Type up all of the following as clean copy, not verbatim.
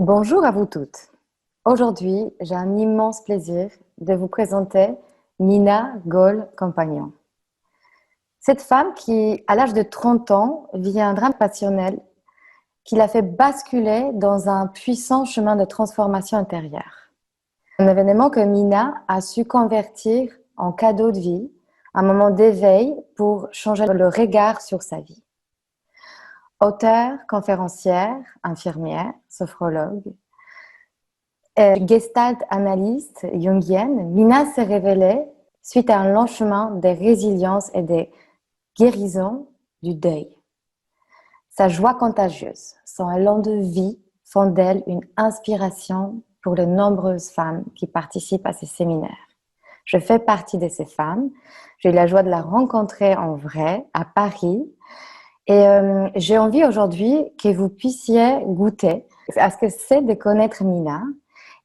Bonjour à vous toutes. Aujourd'hui, j'ai un immense plaisir de vous présenter Nina Goll-Compagnon. Cette femme qui, à l'âge de 30 ans, vit un drame passionnel qui l'a fait basculer dans un puissant chemin de transformation intérieure. Un événement que Nina a su convertir en cadeau de vie, un moment d'éveil pour changer le regard sur sa vie. Auteure, conférencière, infirmière, sophrologue, Gestalt analyste jungienne, Nina s'est révélée suite à un long chemin de résilience et de guérison du deuil. Sa joie contagieuse, son élan de vie font d'elle une inspiration pour de nombreuses femmes qui participent à ces séminaires. Je fais partie de ces femmes. J'ai eu la joie de la rencontrer en vrai à Paris. Et j'ai envie aujourd'hui que vous puissiez goûter à ce que c'est de connaître Nina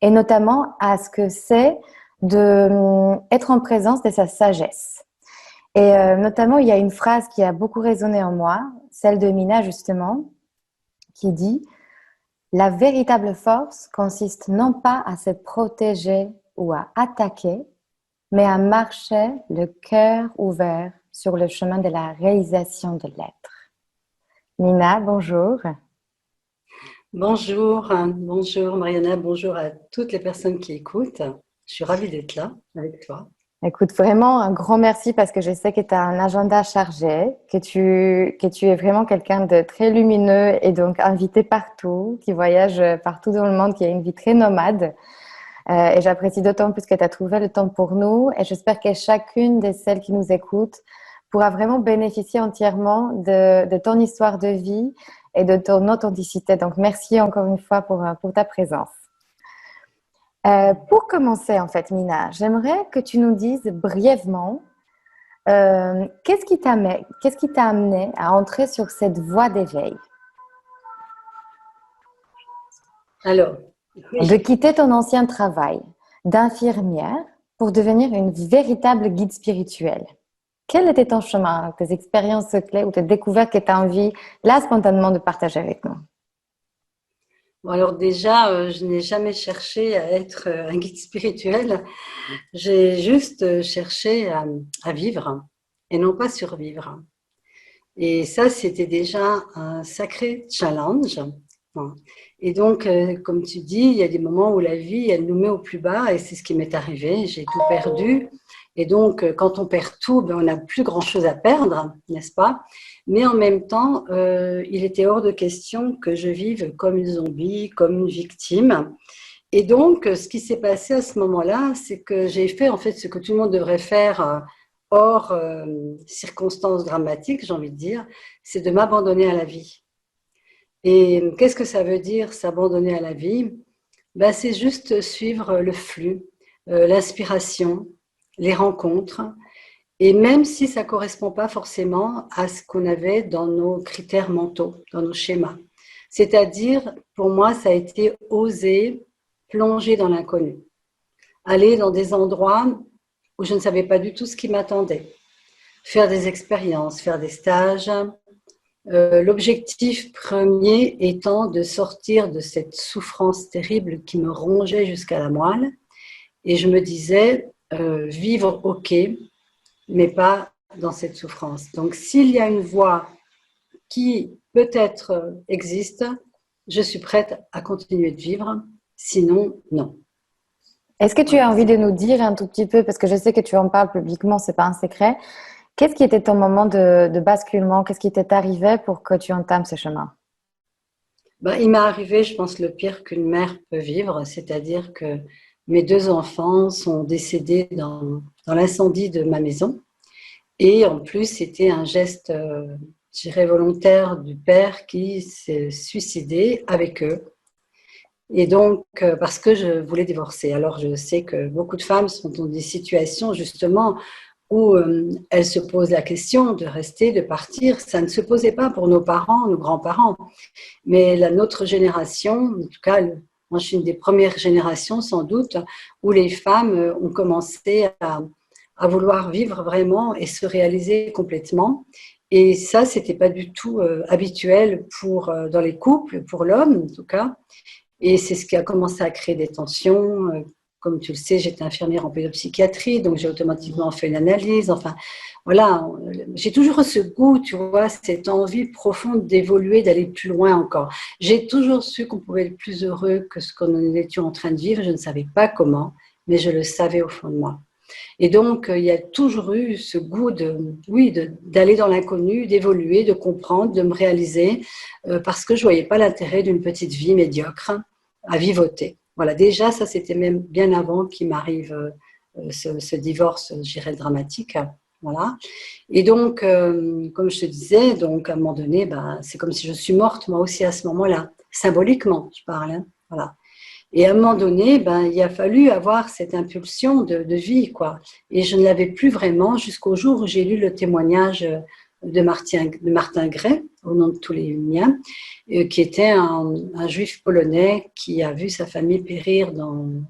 et notamment à ce que c'est d'être en présence de sa sagesse. Et notamment, il y a une phrase qui a beaucoup résonné en moi, celle de Nina justement, qui dit « La véritable force consiste non pas à se protéger ou à attaquer, mais à marcher le cœur ouvert sur le chemin de la réalisation de l'être. » Nina, bonjour. Bonjour Mariana, bonjour à toutes les personnes qui écoutent. Je suis ravie d'être là avec toi. Écoute, vraiment un grand merci parce que je sais que tu as un agenda chargé, que tu es vraiment quelqu'un de très lumineux et donc invité partout, qui voyage partout dans le monde, qui a une vie très nomade. Et j'apprécie d'autant plus que tu as trouvé le temps pour nous et j'espère que chacune de celles qui nous écoutent pourra vraiment bénéficier entièrement de ton histoire de vie et de ton authenticité. Donc, merci encore une fois pour ta présence. Pour commencer, en fait, Nina, j'aimerais que tu nous dises brièvement qu'est-ce qui t'a amené à entrer sur cette voie d'éveil? Alors, De oui, quitter ton ancien travail d'infirmière pour devenir une véritable guide spirituelle. Quel était ton chemin, tes expériences clés ou tes découvertes que tu as envie, là, spontanément, de partager avec nous? bon, alors déjà, je n'ai jamais cherché à être un guide spirituel. J'ai juste cherché à vivre et non pas survivre. Et ça, c'était déjà un sacré challenge. Bon. Et donc, comme tu dis, il y a des moments où la vie, elle nous met au plus bas et c'est ce qui m'est arrivé. J'ai tout perdu. Et donc, quand on perd tout, ben, on n'a plus grand-chose à perdre, n'est-ce pas? Mais en même temps, il était hors de question que je vive comme une zombie, comme une victime. Et donc, ce qui s'est passé à ce moment-là, c'est que j'ai fait en fait ce que tout le monde devrait faire hors circonstances dramatiques, j'ai envie de dire, c'est de m'abandonner à la vie. Et qu'est-ce que ça veut dire, s'abandonner à la vie? Ben, c'est juste suivre le flux, l'inspiration, les rencontres, et même si ça ne correspond pas forcément à ce qu'on avait dans nos critères mentaux, dans nos schémas. C'est-à-dire, pour moi, ça a été oser plonger dans l'inconnu, aller dans des endroits où je ne savais pas du tout ce qui m'attendait, faire des expériences, faire des stages. L'objectif premier étant de sortir de cette souffrance terrible qui me rongeait jusqu'à la moelle. Et je me disais, vivre ok, mais pas dans cette souffrance. Donc s'il y a une voie qui peut-être existe, je suis prête à continuer de vivre, sinon non. Est-ce que tu as Voilà. envie de nous dire un tout petit peu, parce que je sais que tu en parles publiquement, c'est pas un secret, qu'est-ce qui était ton moment de basculement? Qu'est-ce qui t'est arrivé pour que tu entames ce chemin? Ben, il m'est arrivé, je pense, le pire qu'une mère peut vivre, c'est-à-dire que mes deux enfants sont décédés dans l'incendie de ma maison. Et en plus, c'était un geste, je dirais, volontaire du père qui s'est suicidé avec eux. Et donc, parce que je voulais divorcer. Alors, je sais que beaucoup de femmes sont dans des situations, justement, où elles se posent la question de rester, de partir. Ça ne se posait pas pour nos parents, nos grands-parents. Mais notre génération, en tout cas, moi je suis une des premières générations sans doute, où les femmes ont commencé à vouloir vivre vraiment et se réaliser complètement. Et ça, c'était pas du tout habituel dans les couples, pour l'homme en tout cas. Et c'est ce qui a commencé à créer des tensions. Comme tu le sais, j'étais infirmière en pédopsychiatrie, donc j'ai automatiquement fait une analyse. Enfin, voilà, j'ai toujours ce goût, tu vois, cette envie profonde d'évoluer, d'aller plus loin encore. J'ai toujours su qu'on pouvait être plus heureux que ce qu'on était en train de vivre. Je ne savais pas comment, mais je le savais au fond de moi. Et donc, il y a toujours eu ce goût d'aller dans l'inconnu, d'évoluer, de comprendre, de me réaliser, parce que je ne voyais pas l'intérêt d'une petite vie médiocre à vivoter. Voilà, déjà, ça, c'était même bien avant qu'il m'arrive ce divorce, je dirais, dramatique. Voilà. Et donc, comme je te disais, donc à un moment donné, c'est comme si je suis morte, moi aussi, à ce moment-là. Symboliquement, je parle. Hein. Voilà. Et à un moment donné, il a fallu avoir cette impulsion de vie, quoi. Et je ne l'avais plus vraiment jusqu'au jour où j'ai lu le témoignage de Martin Gray, au nom de tous les miens, qui était un juif polonais qui a vu sa famille périr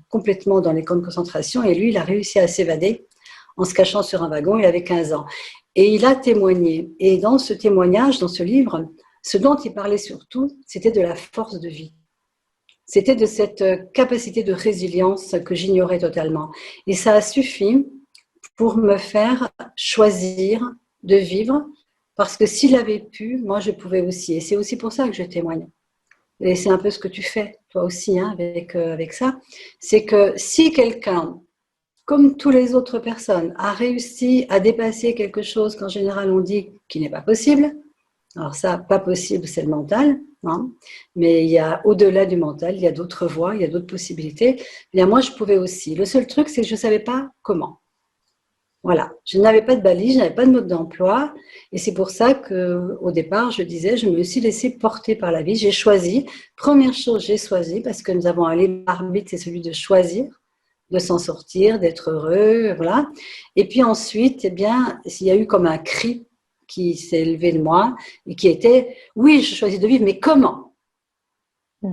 complètement dans les camps de concentration. Et lui, il a réussi à s'évader en se cachant sur un wagon. Il avait 15 ans. Et il a témoigné. Et dans ce témoignage, dans ce livre, ce dont il parlait surtout, c'était de la force de vie. C'était de cette capacité de résilience que j'ignorais totalement. Et ça a suffi pour me faire choisir de vivre, parce que s'il avait pu, moi je pouvais aussi. Et c'est aussi pour ça que je témoigne. Et c'est un peu ce que tu fais, toi aussi, hein, avec ça. C'est que si quelqu'un, comme toutes les autres personnes, a réussi à dépasser quelque chose qu'en général on dit qui n'est pas possible, alors ça, pas possible, c'est le mental, hein, mais il y a au-delà du mental, il y a d'autres voies, il y a d'autres possibilités. Eh bien, moi, je pouvais aussi. Le seul truc, c'est que je ne savais pas comment. Voilà, je n'avais pas de balise, je n'avais pas de mode d'emploi, et c'est pour ça qu'au départ, je disais, je me suis laissée porter par la vie. J'ai choisi. Première chose, j'ai choisi, parce que nous avons un libre arbitre, c'est celui de choisir, de s'en sortir, d'être heureux, voilà. Et puis ensuite, eh bien, il y a eu comme un cri qui s'est élevé de moi et qui était « Oui, je choisis de vivre, mais comment ?»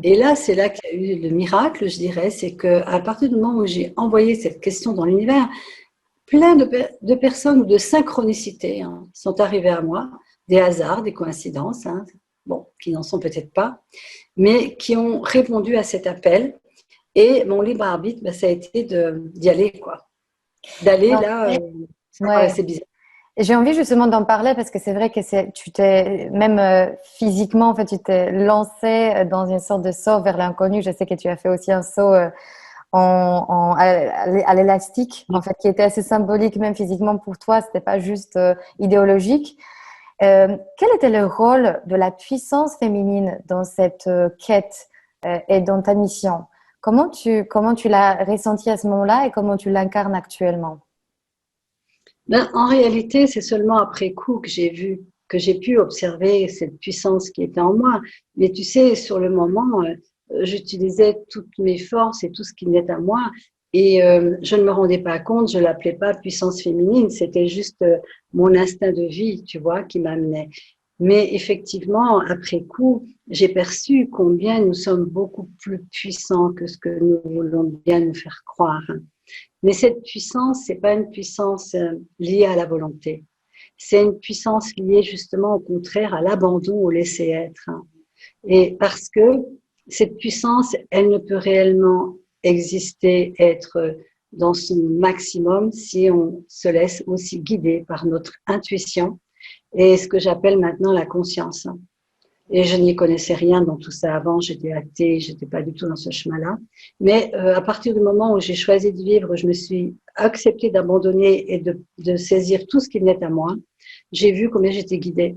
Et là, c'est là qu'il y a eu le miracle, je dirais, c'est qu'à partir du moment où j'ai envoyé cette question dans l'univers, plein de personnes ou de synchronicités sont arrivées à moi, des hasards, des coïncidences, bon, qui n'en sont peut-être pas, mais qui ont répondu à cet appel. Et mon libre arbitre, ça a été d'y aller, quoi. D'aller là, ça paraissait bizarre. J'ai envie justement d'en parler parce que c'est vrai que tu t'es, même physiquement, en fait, tu t'es lancé dans une sorte de saut vers l'inconnu. Je sais que tu as fait aussi un saut à l'élastique, en fait, qui était assez symbolique même physiquement pour toi. C'était pas juste idéologique. Quel était le rôle de la puissance féminine dans cette quête et dans ta mission? Comment tu l'as ressenti à ce moment-là et comment tu l'incarnes actuellement? En réalité, c'est seulement après coup que j'ai pu observer cette puissance qui était en moi. Mais tu sais, sur le moment, j'utilisais toutes mes forces et tout ce qui venait à moi. Et je ne me rendais pas compte, je l'appelais pas puissance féminine, c'était juste mon instinct de vie, tu vois, qui m'amenait. Mais effectivement, après coup, j'ai perçu combien nous sommes beaucoup plus puissants que ce que nous voulons bien nous faire croire. Mais cette puissance, c'est pas une puissance liée à la volonté. C'est une puissance liée justement au contraire à l'abandon, au laisser-être. Et parce que cette puissance, elle ne peut réellement exister, être dans son maximum si on se laisse aussi guider par notre intuition et ce que j'appelle maintenant la conscience. Et je n'y connaissais rien dans tout ça avant, j'étais athée, j'étais pas du tout dans ce chemin-là. Mais à partir du moment où j'ai choisi de vivre, je me suis acceptée d'abandonner et de saisir tout ce qui venait à moi, j'ai vu combien j'étais guidée.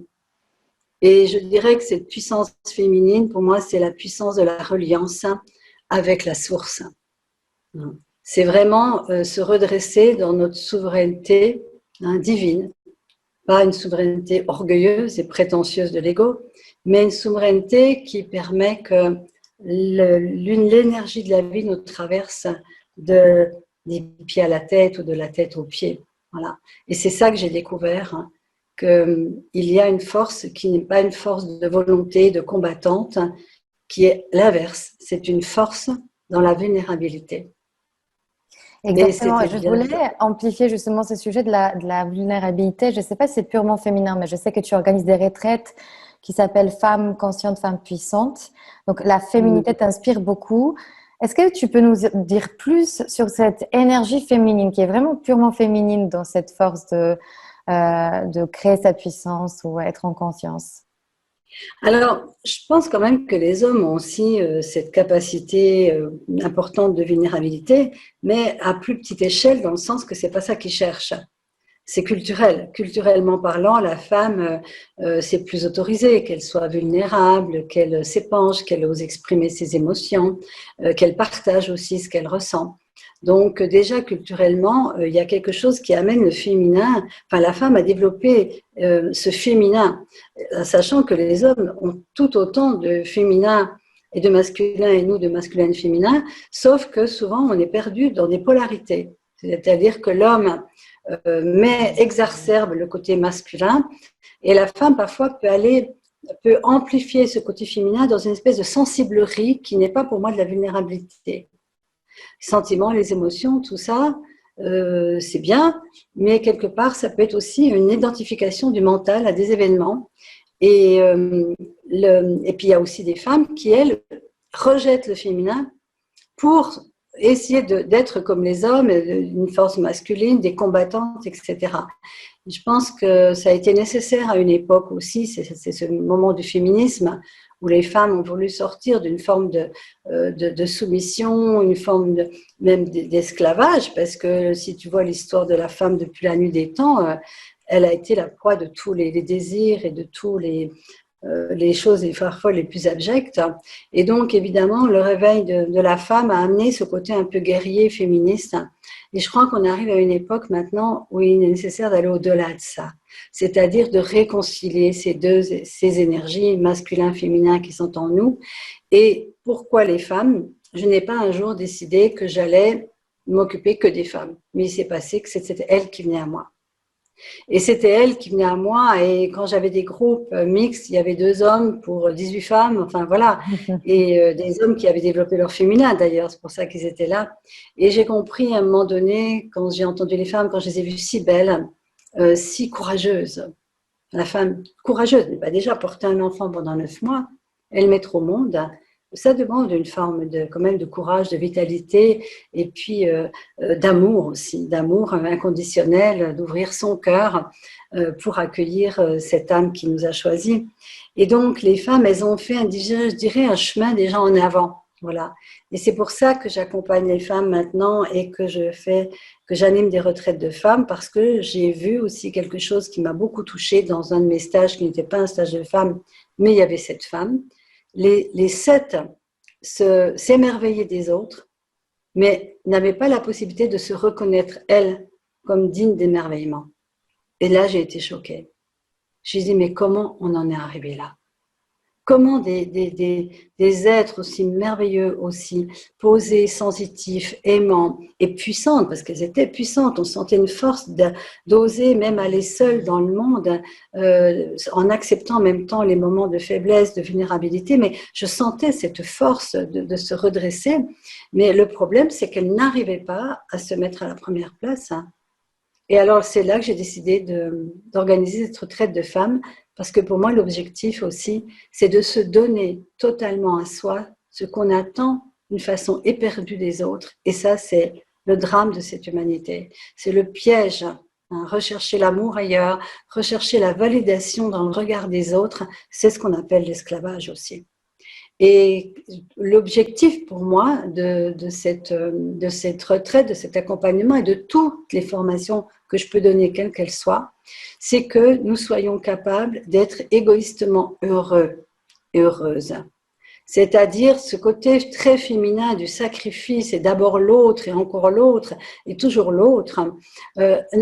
Et je dirais que cette puissance féminine, pour moi, c'est la puissance de la reliance avec la source. C'est vraiment se redresser dans notre souveraineté divine, pas une souveraineté orgueilleuse et prétentieuse de l'ego, mais une souveraineté qui permet que l'énergie de la vie nous traverse des pieds à la tête ou de la tête aux pieds. Voilà. Et c'est ça que j'ai découvert, qu'il y a une force qui n'est pas une force de volonté, de combattante, qui est l'inverse. C'est une force dans la vulnérabilité. Exactement. Je voulais amplifier justement ce sujet de la vulnérabilité. Je ne sais pas si c'est purement féminin, mais je sais que tu organises des retraites qui s'appelle Femme consciente, femme puissante. Donc, la féminité t'inspire beaucoup. Est-ce que tu peux nous dire plus sur cette énergie féminine qui est vraiment purement féminine dans cette force de créer sa puissance ou être en conscience? Alors, je pense quand même que les hommes ont aussi cette capacité importante de vulnérabilité, mais à plus petite échelle, dans le sens que c'est pas ça qu'ils cherchent. C'est culturel. Culturellement parlant, la femme, c'est plus autorisé qu'elle soit vulnérable, qu'elle s'épanche, qu'elle ose exprimer ses émotions, qu'elle partage aussi ce qu'elle ressent. Donc déjà culturellement, il y a quelque chose qui amène le féminin, enfin la femme a développé ce féminin, sachant que les hommes ont tout autant de féminin et de masculin et nous de masculin et de féminin, sauf que souvent on est perdu dans des polarités. C'est-à-dire que l'homme exacerbe le côté masculin et la femme parfois peut amplifier ce côté féminin dans une espèce de sensiblerie qui n'est pas pour moi de la vulnérabilité. Les sentiments, les émotions, tout ça, c'est bien, mais quelque part, ça peut être aussi une identification du mental à des événements. Et puis, il y a aussi des femmes qui, elles, rejettent le féminin pour essayer d'être comme les hommes, une force masculine, des combattantes, etc. Je pense que ça a été nécessaire à une époque aussi, c'est ce moment du féminisme où les femmes ont voulu sortir d'une forme de soumission, une forme même d'esclavage, parce que si tu vois l'histoire de la femme depuis la nuit des temps, elle a été la proie de tous les désirs et de tous les choses parfois les plus abjectes. Et donc, évidemment, le réveil de la femme a amené ce côté un peu guerrier, féministe. Et je crois qu'on arrive à une époque maintenant où il est nécessaire d'aller au-delà de ça. C'est-à-dire de réconcilier ces énergies masculin, féminin qui sont en nous. Et pourquoi les femmes? Je n'ai pas un jour décidé que j'allais m'occuper que des femmes. Mais il s'est passé que c'était elles qui venaient à moi. Et c'était elle qui venait à moi. Et quand j'avais des groupes mixtes, il y avait 2 hommes pour 18 femmes. Enfin, voilà. Et des hommes qui avaient développé leur féminin, d'ailleurs. C'est pour ça qu'ils étaient là. Et j'ai compris à un moment donné, quand j'ai entendu les femmes, quand je les ai vues si belles, si courageuses. La femme courageuse, bah déjà porter un enfant pendant 9 mois, elle mettre au monde, ça demande une forme quand même de courage, de vitalité et puis d'amour aussi, d'amour inconditionnel, d'ouvrir son cœur pour accueillir cette âme qui nous a choisis. Et donc les femmes, elles ont fait, je dirais, un chemin déjà en avant. Voilà. Et c'est pour ça que j'accompagne les femmes maintenant et que j'anime des retraites de femmes parce que j'ai vu aussi quelque chose qui m'a beaucoup touchée dans un de mes stages qui n'était pas un stage de femmes, mais il y avait 7 femmes. Les 7 s'émerveillaient des autres, mais n'avaient pas la possibilité de se reconnaître, elles, comme dignes d'émerveillement. Et là, j'ai été choquée. Je me suis dit, mais comment on en est arrivé là? Comment des êtres aussi merveilleux, aussi posés, sensitifs, aimants et puissantes, parce qu'elles étaient puissantes, on sentait une force d'oser même aller seules dans le monde, en acceptant en même temps les moments de faiblesse, de vulnérabilité, mais je sentais cette force de se redresser. Mais le problème, c'est qu'elles n'arrivaient pas à se mettre à la première place. Et alors, c'est là que j'ai décidé d'organiser cette retraite de femmes, parce que pour moi, l'objectif aussi, c'est de se donner totalement à soi ce qu'on attend d'une façon éperdue des autres. Et ça, c'est le drame de cette humanité. C'est le piège. Rechercher l'amour ailleurs, rechercher la validation dans le regard des autres, c'est ce qu'on appelle l'esclavage aussi. Et l'objectif pour moi de cette retraite, de cet accompagnement et de toutes les formations que je peux donner, quelles qu'elles soient, c'est que nous soyons capables d'être égoïstement heureux et heureuses. C'est-à-dire ce côté très féminin du sacrifice et d'abord l'autre et encore l'autre et toujours l'autre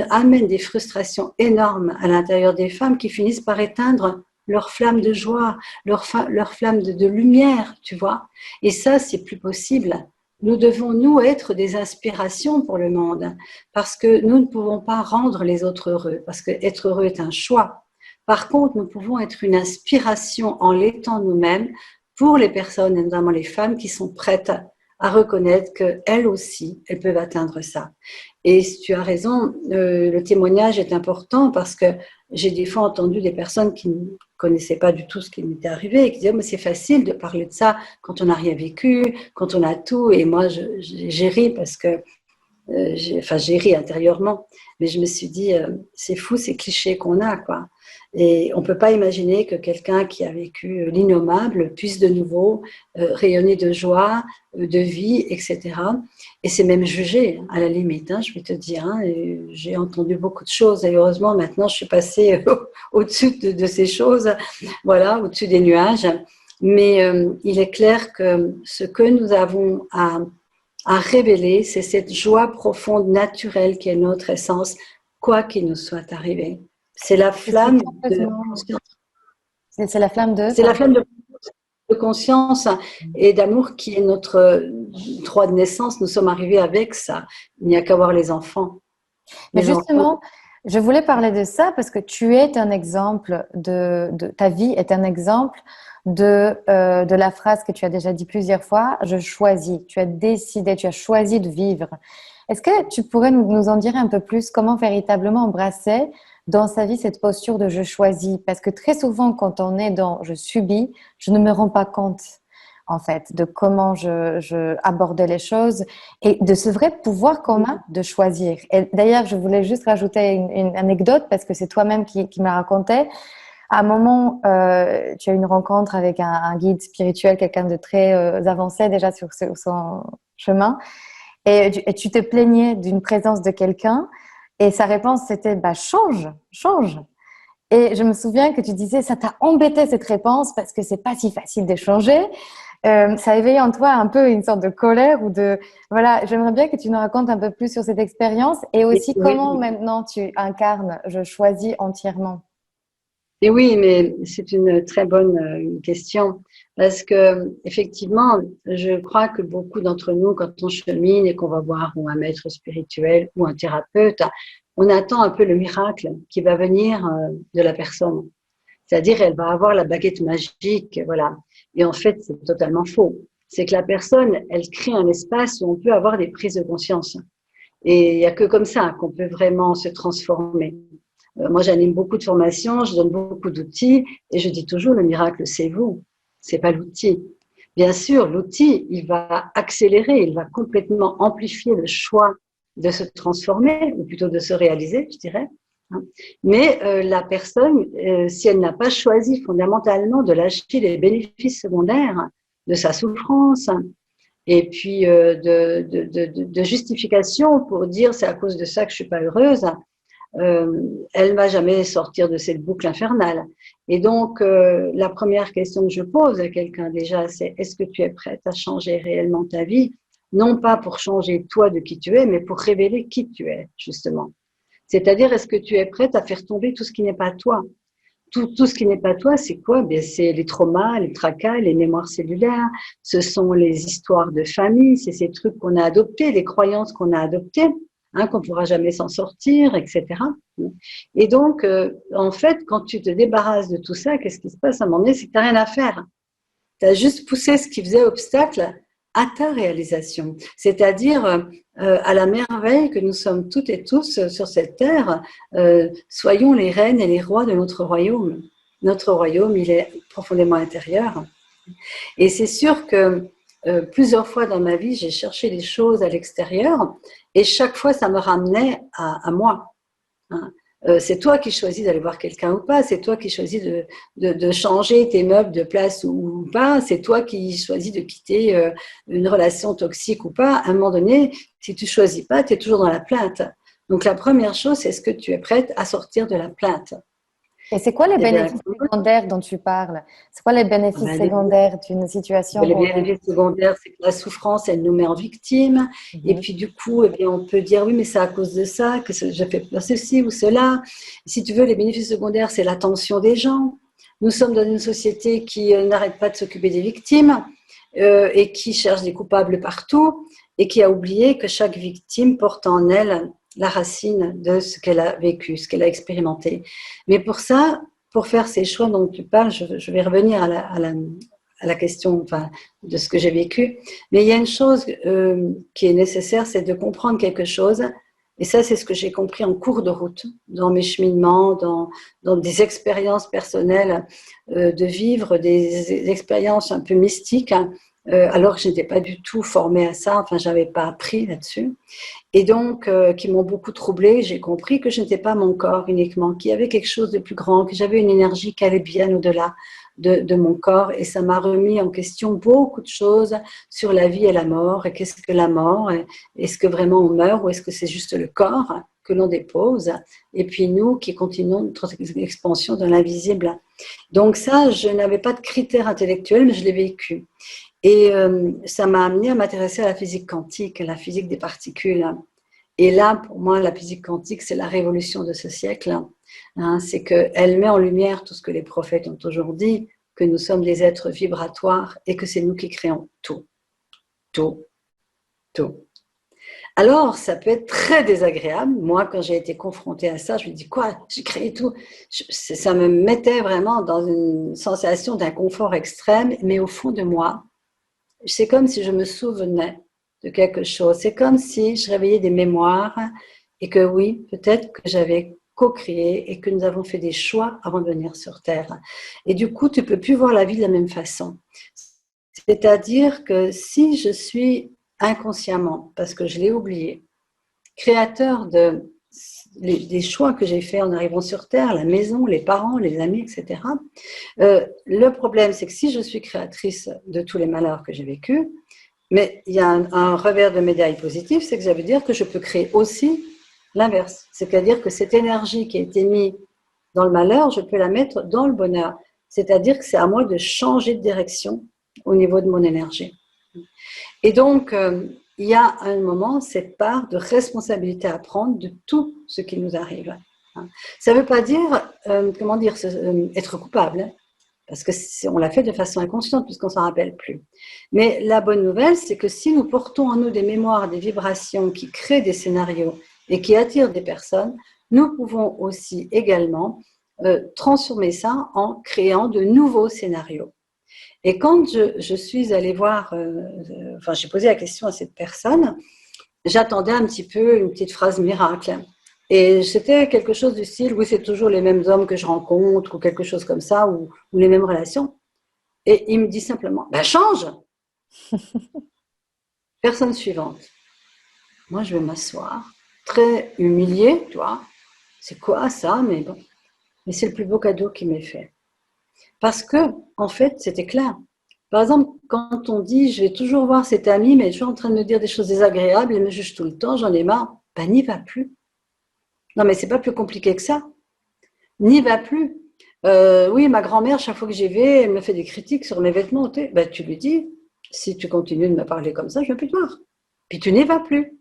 amène des frustrations énormes à l'intérieur des femmes qui finissent par éteindre leur flamme de joie, leur flamme de lumière, tu vois. Et ça, c'est plus possible. Nous devons, nous, être des inspirations pour le monde, parce que nous ne pouvons pas rendre les autres heureux, parce que être heureux est un choix. Par contre, nous pouvons être une inspiration en l'étant nous-mêmes pour les personnes, et notamment les femmes, qui sont prêtes à reconnaître qu'elles aussi, elles peuvent atteindre ça. Et tu as raison, le témoignage est important parce que j'ai des fois entendu des personnes qui connaissait pas du tout ce qui m'était arrivé et qui disait mais c'est facile de parler de ça quand on n'a rien vécu, quand on a tout. Et moi, j'ai ri parce que j'ai ri intérieurement, mais je me suis dit, c'est fou ces clichés qu'on a, quoi. Et on ne peut pas imaginer que quelqu'un qui a vécu l'innommable puisse de nouveau rayonner de joie, de vie, etc. Et c'est même jugé, à la limite, hein, je vais te dire. Hein, j'ai entendu beaucoup de choses et heureusement, maintenant, je suis passée au-dessus de ces choses, voilà, au-dessus des nuages. Mais il est clair que ce que nous avons à révéler, c'est cette joie profonde, naturelle qui est notre essence, quoi qu'il nous soit arrivé. C'est la Je suis flamme de complètement... conscience. C'est la flamme de, C'est la pardon. flamme de conscience et d'amour qui est notre droit de naissance. Nous sommes arrivés avec ça. Il n'y a qu'à voir les enfants. Mais Les enfants. justement, je voulais parler de ça parce que tu es un exemple ta vie est un exemple de la phrase que tu as déjà dit plusieurs fois, je choisis. Tu as décidé, tu as choisi de vivre. Est-ce que tu pourrais nous en dire un peu plus comment véritablement embrasser dans sa vie cette posture de je choisis? Parce que très souvent, quand on est dans je subis, je ne me rends pas compte, en fait, de comment je abordais les choses et de ce vrai pouvoir qu'on a de choisir. Et d'ailleurs, je voulais juste rajouter une anecdote parce que c'est toi-même qui me la racontais. À un moment, tu as eu une rencontre avec un guide spirituel, quelqu'un de très avancé déjà sur son chemin, et tu te plaignais d'une présence de quelqu'un, et sa réponse c'était bah, change, change. Et je me souviens que tu disais ça t'a embêté cette réponse parce que c'est pas si facile de changer. Ça a éveillé en toi un peu une sorte de colère ou de voilà. J'aimerais bien que tu nous racontes un peu plus sur cette expérience et aussi comment Oui. maintenant tu incarnes je choisis entièrement. Et oui, mais c'est une très bonne question parce que effectivement, je crois que beaucoup d'entre nous, quand on chemine et qu'on va voir ou un maître spirituel ou un thérapeute, on attend un peu le miracle qui va venir de la personne. C'est-à-dire, elle va avoir la baguette magique, voilà. Et en fait, c'est totalement faux. C'est que la personne, elle crée un espace où on peut avoir des prises de conscience. Et il n'y a que comme ça qu'on peut vraiment se transformer. Moi, j'anime beaucoup de formations, je donne beaucoup d'outils et je dis toujours le miracle, c'est vous, c'est pas l'outil. Bien sûr, l'outil, il va accélérer, il va complètement amplifier le choix de se transformer ou plutôt de se réaliser, je dirais. Mais la personne, si elle n'a pas choisi fondamentalement de lâcher les bénéfices secondaires de sa souffrance, et puis de justification pour dire c'est à cause de ça que je suis pas heureuse, elle ne va jamais sortir de cette boucle infernale. Et donc, la première question que je pose à quelqu'un déjà, c'est est-ce que tu es prête à changer réellement ta vie? Non pas pour changer toi de qui tu es, mais pour révéler qui tu es, justement. C'est-à-dire, est-ce que tu es prête à faire tomber tout ce qui n'est pas toi? Tout ce qui n'est pas toi, c'est quoi? Bien, c'est les traumas, les tracas, les mémoires cellulaires, ce sont les histoires de famille, c'est ces trucs qu'on a adoptés, les croyances qu'on a adoptées, hein, qu'on ne pourra jamais s'en sortir, etc. Et donc, en fait, quand tu te débarrasses de tout ça, qu'est-ce qui se passe à un moment donné? C'est que tu n'as rien à faire. Tu as juste poussé ce qui faisait obstacle à ta réalisation, c'est-à-dire à la merveille que nous sommes toutes et tous sur cette terre. Soyons les reines et les rois de notre royaume. Notre royaume, il est profondément intérieur. Et c'est sûr que plusieurs fois dans ma vie, j'ai cherché des choses à l'extérieur et chaque fois, ça me ramenait à moi. Hein. C'est toi qui choisis d'aller voir quelqu'un ou pas, c'est toi qui choisis de changer tes meubles de place ou pas, c'est toi qui choisis de quitter une relation toxique ou pas. À un moment donné, si tu choisis pas, tu es toujours dans la plainte. Donc la première chose, c'est est-ce que tu es prête à sortir de la plainte? Et c'est quoi les Eh bien, bénéfices secondaires dont tu parles? C'est quoi les bénéfices secondaires d'une situation le où on est... bénéfice secondaire, c'est que la souffrance, elle nous met en victime. Et Mhm. puis, du coup, eh bien, on peut dire, oui, mais c'est à cause de ça que je fais ceci ou cela. Si tu veux, les bénéfices secondaires, c'est l'attention des gens. Nous sommes dans une société qui n'arrête pas de s'occuper des victimes et qui cherche des coupables partout et qui a oublié que chaque victime porte en elle la racine de ce qu'elle a vécu, ce qu'elle a expérimenté. Mais pour ça, pour faire ces choix dont tu parles, je vais revenir à la question enfin, de ce que j'ai vécu. Mais il y a une chose qui est nécessaire, c'est de comprendre quelque chose, Et ça, c'est ce que j'ai compris en cours de route, dans mes cheminements, dans des expériences personnelles, de vivre des expériences un peu mystiques, hein, alors que je n'étais pas du tout formée à ça, enfin, j'avais pas appris là-dessus. Et donc, qui m'ont beaucoup troublée. J'ai compris que je n'étais pas mon corps uniquement, qu'il y avait quelque chose de plus grand, que j'avais une énergie qui allait bien au-delà de mon corps. Et ça m'a remis en question beaucoup de choses sur la vie et la mort. Et qu'est-ce que la mort? Est-ce que vraiment on meurt ou est-ce que c'est juste le corps que l'on dépose? Et puis nous qui continuons notre expansion dans l'invisible. Donc ça, je n'avais pas de critères intellectuels, mais je l'ai vécu. Et ça m'a amené à m'intéresser à la physique quantique, à la physique des particules. Et là, pour moi, la physique quantique, c'est la révolution de ce siècle. Hein, c'est qu'elle met en lumière tout ce que les prophètes ont toujours dit, que nous sommes des êtres vibratoires et que c'est nous qui créons tout, tout, tout. Alors, ça peut être très désagréable. Moi, quand j'ai été confrontée à ça, je me dis quoi? J'ai créé tout. Ça me mettait vraiment dans une sensation d'inconfort extrême, mais au fond de moi, c'est comme si je me souvenais de quelque chose. C'est comme si je réveillais des mémoires et que oui, peut-être que j'avais co-créé et que nous avons fait des choix avant de venir sur Terre. Et du coup, tu ne peux plus voir la vie de la même façon. C'est-à-dire que si je suis inconsciemment, parce que je l'ai oublié, créateur des choix que j'ai faits en arrivant sur Terre, la maison, les parents, les amis, etc. Le problème, c'est que si je suis créatrice de tous les malheurs que j'ai vécus, mais il y a un revers de médaille positif, c'est que ça veut dire que je peux créer aussi l'inverse. C'est-à-dire que cette énergie qui a été mise dans le malheur, je peux la mettre dans le bonheur. C'est-à-dire que c'est à moi de changer de direction au niveau de mon énergie. Et donc, il y a un moment, cette part de responsabilité à prendre de tout ce qui nous arrive. Ça ne veut pas dire, être coupable, parce qu'on l'a fait de façon inconsciente puisqu'on ne s'en rappelle plus. Mais la bonne nouvelle, c'est que si nous portons en nous des mémoires, des vibrations qui créent des scénarios et qui attirent des personnes, nous pouvons aussi également transformer ça en créant de nouveaux scénarios. Et quand je suis allée voir, j'ai posé la question à cette personne, j'attendais un petit peu une petite phrase miracle. Et c'était quelque chose du style, oui, c'est toujours les mêmes hommes que je rencontre, ou quelque chose comme ça, ou les mêmes relations. Et il me dit simplement, ben change. Personne suivante. Moi, je vais m'asseoir, très humiliée, tu vois. C'est quoi ça? Mais bon, mais c'est le plus beau cadeau qui m'est fait. Parce que, en fait, c'était clair. Par exemple, quand on dit, je vais toujours voir cet ami, mais toujours en train de me dire des choses désagréables, il me juge tout le temps, j'en ai marre, ben n'y va plus. Non, mais c'est pas plus compliqué que ça. N'y va plus. Oui, ma grand-mère, chaque fois que j'y vais, elle me fait des critiques sur mes vêtements. Ben, tu lui dis, si tu continues de me parler comme ça, je ne veux plus te voir. Puis tu n'y vas plus.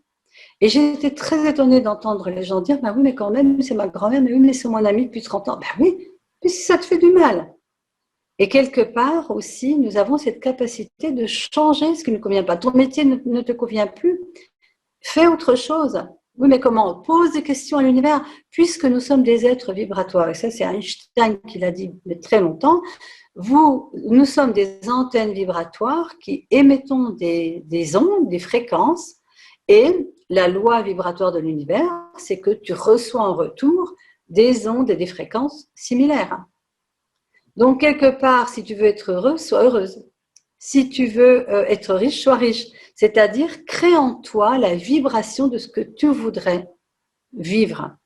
Et j'ai été très étonnée d'entendre les gens dire, ben oui, mais quand même, c'est ma grand-mère, mais oui, mais c'est mon amie depuis 30 ans. Ben oui, mais si ça te fait du mal. Et quelque part aussi, nous avons cette capacité de changer ce qui ne nous convient pas. Ton métier ne te convient plus, fais autre chose. Oui, mais comment? Pose des questions à l'univers, puisque nous sommes des êtres vibratoires. Et ça, c'est Einstein qui l'a dit il y a très longtemps. Nous sommes des antennes vibratoires qui émettons des ondes, des fréquences. Et la loi vibratoire de l'univers, c'est que tu reçois en retour des ondes et des fréquences similaires. Donc, quelque part, si tu veux être heureux, sois heureuse. Si tu veux être riche, sois riche. C'est-à-dire, crée en toi la vibration de ce que tu voudrais vivre.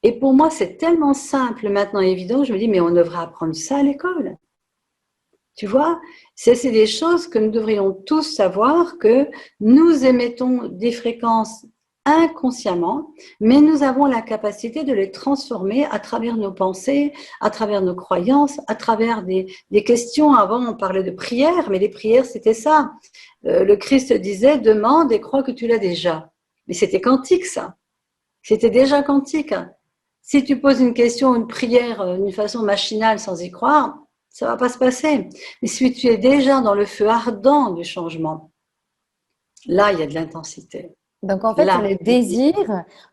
Et pour moi, c'est tellement simple maintenant, évident, je me dis, mais on devrait apprendre ça à l'école. Tu vois, c'est des choses que nous devrions tous savoir, que nous émettons des fréquences inconsciemment, mais nous avons la capacité de les transformer à travers nos pensées, à travers nos croyances, à travers des questions. Avant, on parlait de prières, mais les prières, c'était ça. Le Christ disait, demande et crois que tu l'as déjà. Mais c'était quantique, ça. C'était déjà quantique. Si tu poses une question, une prière d'une façon machinale sans y croire, ça ne va pas se passer. Mais si tu es déjà dans le feu ardent du changement, là, il y a de l'intensité. Donc, en fait, c'est le désir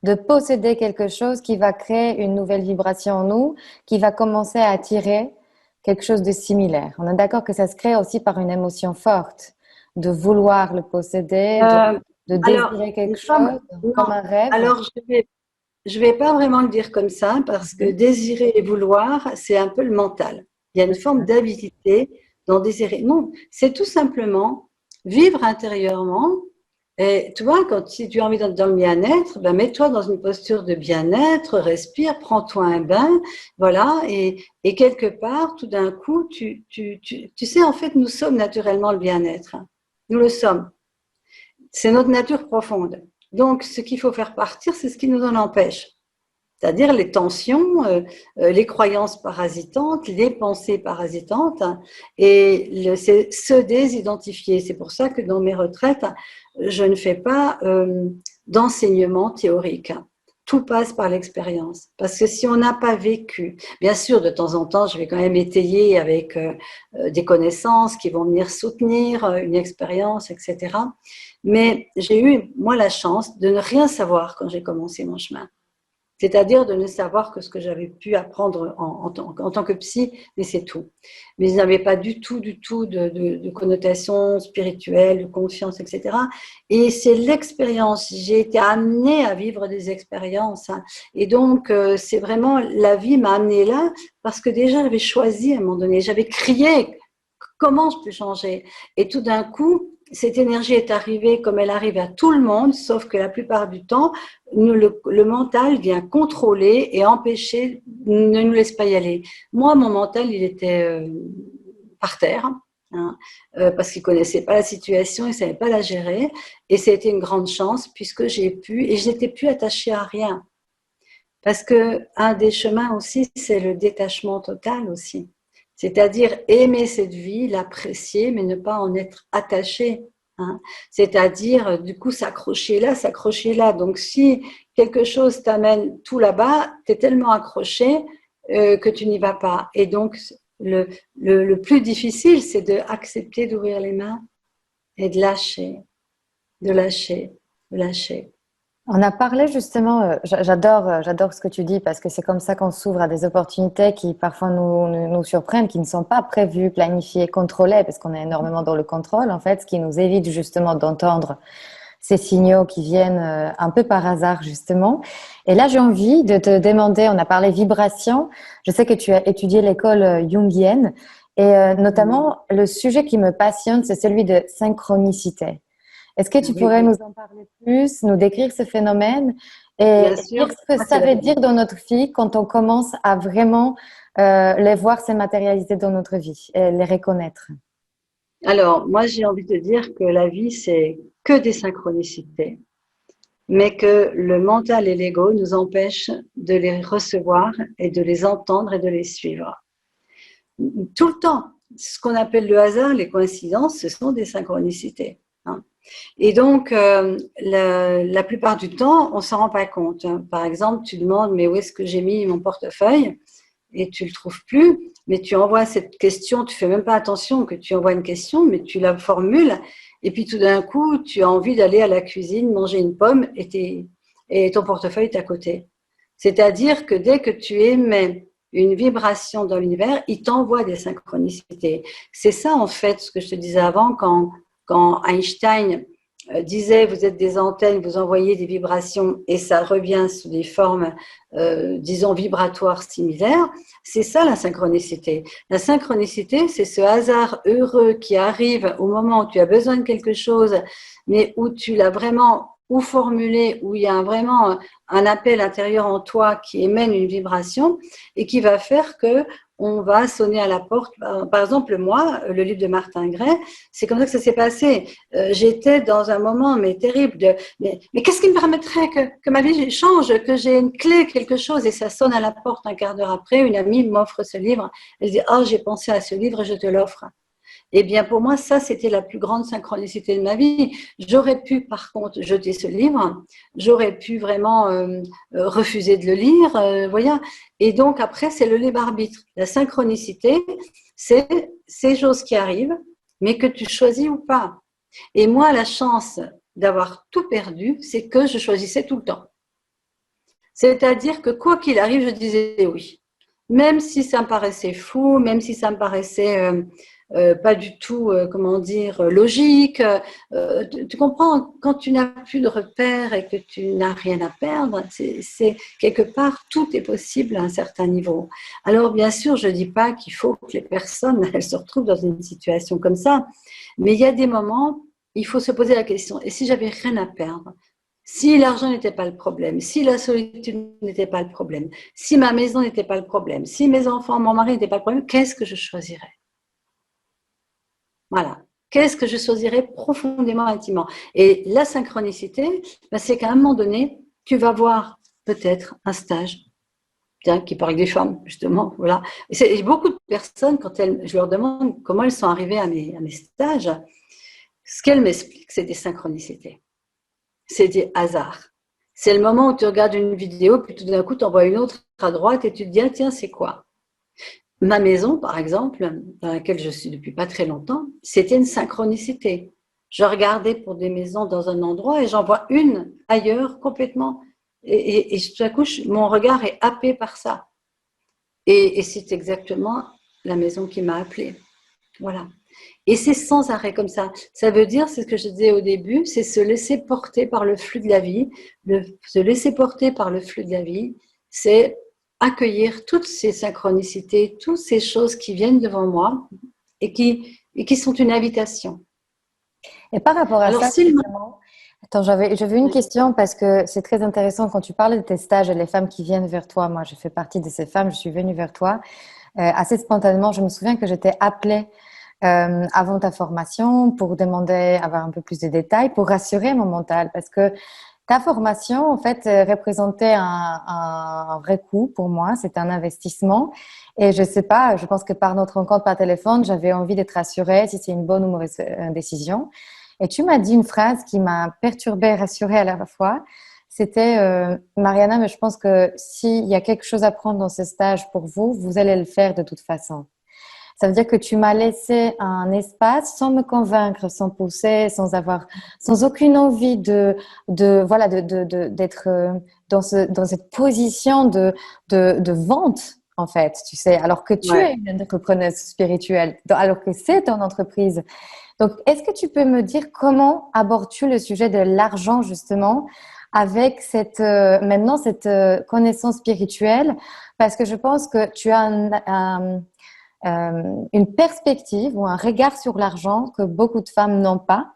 de posséder quelque chose qui va créer une nouvelle vibration en nous, qui va commencer à attirer quelque chose de similaire. On est d'accord que ça se crée aussi par une émotion forte, de vouloir le posséder. de Alors, désirer quelque non, chose non. comme un rêve? Alors, je vais pas vraiment le dire comme ça parce que Mhm. désirer et vouloir, c'est un peu le mental. Il y a une forme d'avidité dans désirer. Non, c'est tout simplement vivre intérieurement. Et tu vois, quand si tu as envie d'être dans le bien-être, ben mets-toi dans une posture de bien-être, respire, prends-toi un bain, voilà, et quelque part, tout d'un coup, tu sais, en fait, nous sommes naturellement le bien-être. Nous le sommes. C'est notre nature profonde. Donc, ce qu'il faut faire partir, c'est ce qui nous en empêche. C'est-à-dire les tensions, les croyances parasitantes, les pensées parasitantes, et c'est se désidentifier. C'est pour ça que dans mes retraites, je ne fais pas d'enseignement théorique. Tout passe par l'expérience. Parce que si on n'a pas vécu, bien sûr, de temps en temps, je vais quand même étayer avec des connaissances qui vont venir soutenir une expérience, etc. Mais j'ai eu, moi, la chance de ne rien savoir quand j'ai commencé mon chemin. C'est-à-dire de ne savoir que ce que j'avais pu apprendre en tant que psy, mais c'est tout. Mais je n'avais pas du tout de connotation spirituelle, de confiance, etc. Et c'est l'expérience. J'ai été amenée à vivre des expériences. Hein. Et donc, c'est vraiment, la vie m'a amenée là parce que déjà, j'avais choisi à un moment donné. J'avais crié, comment je peux changer? Et tout d'un coup, cette énergie est arrivée comme elle arrive à tout le monde, sauf que la plupart du temps, le mental vient contrôler et empêcher, ne nous laisse pas y aller. Moi, mon mental, il était par terre, hein, parce qu'il connaissait pas la situation, il savait pas la gérer, et c'était une grande chance puisque j'ai pu, et je n'étais plus attachée à rien. Parce que un des chemins aussi, c'est le détachement total aussi. C'est-à-dire aimer cette vie, l'apprécier, mais ne pas en être attaché. Hein. C'est-à-dire, du coup, s'accrocher là, s'accrocher là. Donc, si quelque chose t'amène tout là-bas, tu es tellement accroché que tu n'y vas pas. Et donc, le plus difficile, c'est d'accepter d'ouvrir les mains et de lâcher, de lâcher, de lâcher. On a parlé justement, j'adore ce que tu dis parce que c'est comme ça qu'on s'ouvre à des opportunités qui parfois nous surprennent, qui ne sont pas prévues, planifiées, contrôlées, parce qu'on est énormément dans le contrôle en fait, ce qui nous évite justement d'entendre ces signaux qui viennent un peu par hasard justement. Et là, j'ai envie de te demander, on a parlé vibration, je sais que tu as étudié l'école jungienne et notamment le sujet qui me passionne, c'est celui de synchronicité. Est-ce que tu Oui, pourrais nous en parler plus, nous décrire ce phénomène bien et sûr. dire ce que Moi, ça veut dire dans notre vie quand on commence à vraiment les voir se matérialiser dans notre vie et les reconnaître? Alors, moi, j'ai envie de dire que la vie, c'est que des synchronicités, mais que le mental et l'ego nous empêchent de les recevoir et de les entendre et de les suivre. Tout le temps, ce qu'on appelle le hasard, les coïncidences, ce sont des synchronicités. Hein. Et donc, la plupart du temps, on s'en rend pas compte. Hein. Par exemple, tu demandes, mais où est-ce que j'ai mis mon portefeuille? Et tu le trouves plus, mais tu envoies cette question, tu fais même pas attention que tu envoies une question, mais tu la formules, et puis tout d'un coup, tu as envie d'aller à la cuisine, manger une pomme, et ton portefeuille est à côté. C'est-à-dire que dès que tu émets une vibration dans l'univers, il t'envoie des synchronicités. C'est ça, en fait, ce que je te disais avant, quand Einstein disait, vous êtes des antennes, vous envoyez des vibrations et ça revient sous des formes, disons, vibratoires similaires. C'est ça la synchronicité. La synchronicité, c'est ce hasard heureux qui arrive au moment où tu as besoin de quelque chose, mais où tu l'as vraiment ou formulé, où il y a vraiment un appel intérieur en toi qui émène une vibration et qui va faire que on va sonner à la porte. Par exemple, moi, le livre de Martin Gray, c'est comme ça que ça s'est passé. J'étais dans un moment mais terrible de mais qu'est-ce qui me permettrait que ma vie change, que j'ai une clé, quelque chose, et ça sonne à la porte un quart d'heure après, une amie m'offre ce livre, elle dit oh j'ai pensé à ce livre, je te l'offre. Eh bien, pour moi, ça, c'était la plus grande synchronicité de ma vie. J'aurais pu, par contre, jeter ce livre. J'aurais pu vraiment refuser de le lire. Voyez. Et donc, après, c'est le libre arbitre. La synchronicité, c'est ces choses qui arrivent, mais que tu choisis ou pas. Et moi, la chance d'avoir tout perdu, c'est que je choisissais tout le temps. C'est-à-dire que quoi qu'il arrive, je disais oui. Même si ça me paraissait fou, même si ça me paraissait pas du tout, comment dire, logique. Tu comprends, quand tu n'as plus de repères et que tu n'as rien à perdre, c'est quelque part, tout est possible à un certain niveau. Alors, bien sûr, je ne dis pas qu'il faut que les personnes elles se retrouvent dans une situation comme ça, mais il y a des moments, il faut se poser la question, et si j'avais rien à perdre? Si l'argent n'était pas le problème, si la solitude n'était pas le problème, si ma maison n'était pas le problème, si mes enfants, mon mari n'étaient pas le problème, qu'est-ce que je choisirais? Voilà. Qu'est-ce que je choisirais profondément, intimement? Et la synchronicité, ben, c'est qu'à un moment donné, tu vas voir peut-être un stage qui parle avec des femmes, justement. Voilà. Et beaucoup de personnes, quand je leur demande comment elles sont arrivées à mes stages, ce qu'elles m'expliquent, c'est des synchronicités. C'est des hasards. C'est le moment où tu regardes une vidéo, puis tout d'un coup, tu en vois une autre à droite et tu te dis, ah, tiens, c'est quoi? Ma maison, par exemple, dans laquelle je suis depuis pas très longtemps, c'était une synchronicité. Je regardais pour des maisons dans un endroit et j'en vois une ailleurs complètement. Et tout à coup, mon regard est happé par ça. Et c'est exactement la maison qui m'a appelée. Voilà. Et c'est sans arrêt comme ça. Ça veut dire, c'est ce que je disais au début, c'est se laisser porter par le flux de la vie. Se laisser porter par le flux de la vie, c'est accueillir toutes ces synchronicités, toutes ces choses qui viennent devant moi et qui sont une invitation. Et par rapport à Alors, ça, si justement, attends, j'avais une question parce que c'est très intéressant quand tu parlais de tes stages et les femmes qui viennent vers toi. Moi, je fais partie de ces femmes, je suis venue vers toi assez spontanément. Je me souviens que j'étais appelée avant ta formation pour demander, avoir un peu plus de détails, pour rassurer mon mental parce que ta formation, en fait, représentait un vrai coût pour moi. C'était un investissement. Et je sais pas, je pense que par notre rencontre par téléphone, j'avais envie d'être rassurée si c'est une bonne ou mauvaise décision. Et tu m'as dit une phrase qui m'a perturbée et rassurée à la fois. C'était, Mariana, mais je pense que s'il y a quelque chose à prendre dans ce stage pour vous, vous allez le faire de toute façon. Ça veut dire que tu m'as laissé un espace sans me convaincre, sans pousser, sans aucune envie voilà, d'être dans cette position de vente, en fait, tu sais, alors que tu es ouais. une entrepreneuse spirituelle, alors que c'est ton entreprise. Donc, est-ce que tu peux me dire comment abordes-tu le sujet de l'argent, justement, avec maintenant cette connaissance spirituelle? Parce que je pense que tu as une perspective ou un regard sur l'argent que beaucoup de femmes n'ont pas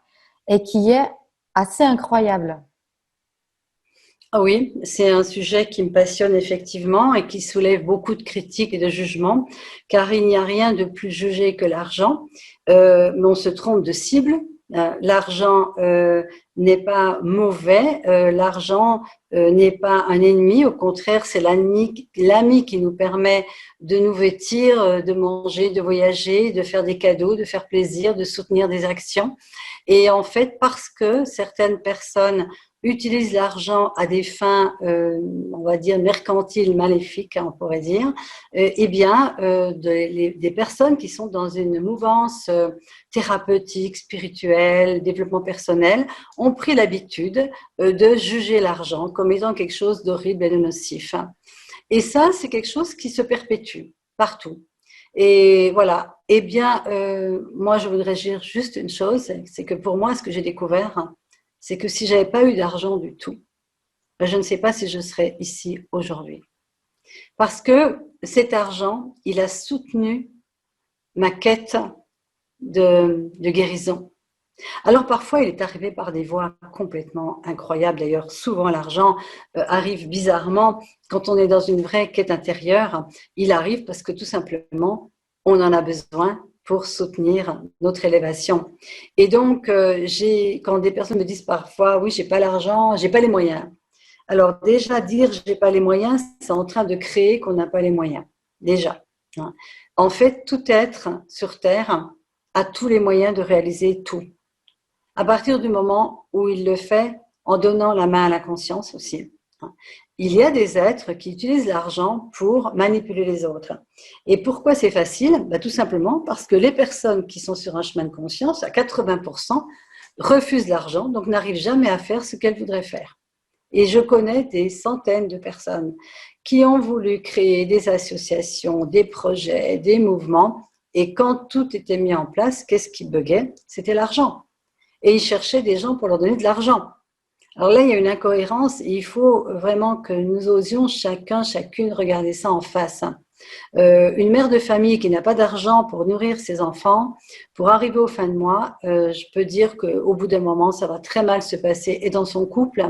et qui est assez incroyable. Ah oui, c'est un sujet qui me passionne effectivement et qui soulève beaucoup de critiques et de jugements, car il n'y a rien de plus jugé que l'argent, mais on se trompe de cible. L'argent n'est pas mauvais, l'argent n'est pas un ennemi, au contraire, c'est l'ami qui nous permet de nous vêtir, de manger, de voyager, de faire des cadeaux, de faire plaisir, de soutenir des actions. Et en fait, parce que certaines personnes utilisent l'argent à des fins, on va dire, mercantiles, maléfiques, on pourrait dire, eh bien, des personnes qui sont dans une mouvance thérapeutique, spirituelle, développement personnel, ont pris l'habitude de juger l'argent comme étant quelque chose d'horrible et de nocif. Et ça, c'est quelque chose qui se perpétue partout. Et voilà. Eh bien, moi, je voudrais dire juste une chose, c'est que pour moi, ce que j'ai découvert, c'est que si j'avais pas eu d'argent du tout, ben, je ne sais pas si je serais ici aujourd'hui. Parce que cet argent, il a soutenu ma quête de guérison. Alors parfois, il est arrivé par des voies complètement incroyables. D'ailleurs, souvent l'argent arrive bizarrement quand on est dans une vraie quête intérieure. Il arrive parce que tout simplement, on en a besoin pour soutenir notre élévation. Et donc, quand des personnes me disent parfois, oui, j'ai pas l'argent, j'ai pas les moyens. Alors déjà, dire j'ai pas les moyens, c'est en train de créer qu'on n'a pas les moyens. Déjà. En fait, tout être sur Terre a tous les moyens de réaliser tout. À partir du moment où il le fait en donnant la main à la conscience aussi. Il y a des êtres qui utilisent l'argent pour manipuler les autres. Et pourquoi c'est facile? Tout simplement parce que les personnes qui sont sur un chemin de conscience, à 80%, refusent l'argent, donc n'arrivent jamais à faire ce qu'elles voudraient faire. Et je connais des centaines de personnes qui ont voulu créer des associations, des projets, des mouvements Et quand tout était mis en place, qu'est-ce qui buguait? C'était l'argent. Et ils cherchaient des gens pour leur donner de l'argent. Alors là, il y a une incohérence et il faut vraiment que nous osions chacune regarder ça en face. Une mère de famille qui n'a pas d'argent pour nourrir ses enfants, pour arriver aux fins de mois, je peux dire qu'au bout d'un moment, ça va très mal se passer et dans son couple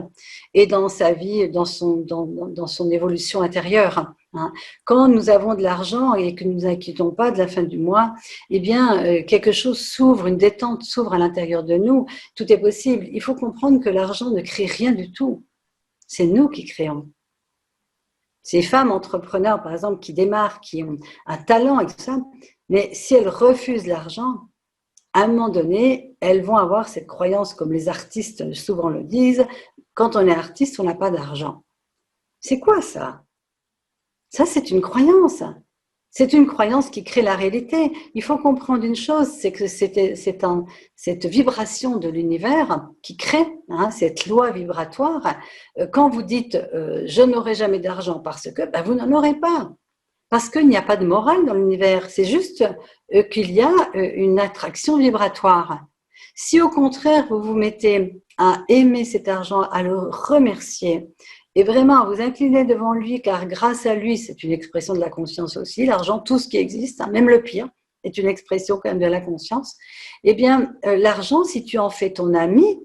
et dans sa vie, dans son évolution intérieure. Hein. Quand nous avons de l'argent et que nous nous inquiétons pas de la fin du mois, eh bien, quelque chose s'ouvre, une détente s'ouvre à l'intérieur de nous. Tout est possible. Il faut comprendre que l'argent ne crée rien du tout. C'est nous qui créons. Ces femmes entrepreneurs, par exemple, qui démarrent, qui ont un talent et tout ça, mais si elles refusent l'argent, à un moment donné, elles vont avoir cette croyance, comme les artistes souvent le disent, quand on est artiste, on n'a pas d'argent. C'est quoi ça? Ça, c'est une croyance. C'est une croyance qui crée la réalité. Il faut comprendre une chose, c'est que cette vibration de l'univers qui crée cette loi vibratoire. Quand vous dites je n'aurai jamais d'argent parce que, ben, vous n'en aurez pas. Parce qu'il n'y a pas de morale dans l'univers. C'est juste qu'il y a une attraction vibratoire. Si au contraire, vous vous mettez à aimer cet argent, à le remercier, et vraiment, vous inclinez devant lui, car grâce à lui, c'est une expression de la conscience aussi, l'argent, tout ce qui existe, même le pire, est une expression quand même de la conscience. Eh bien, l'argent, si tu en fais ton ami,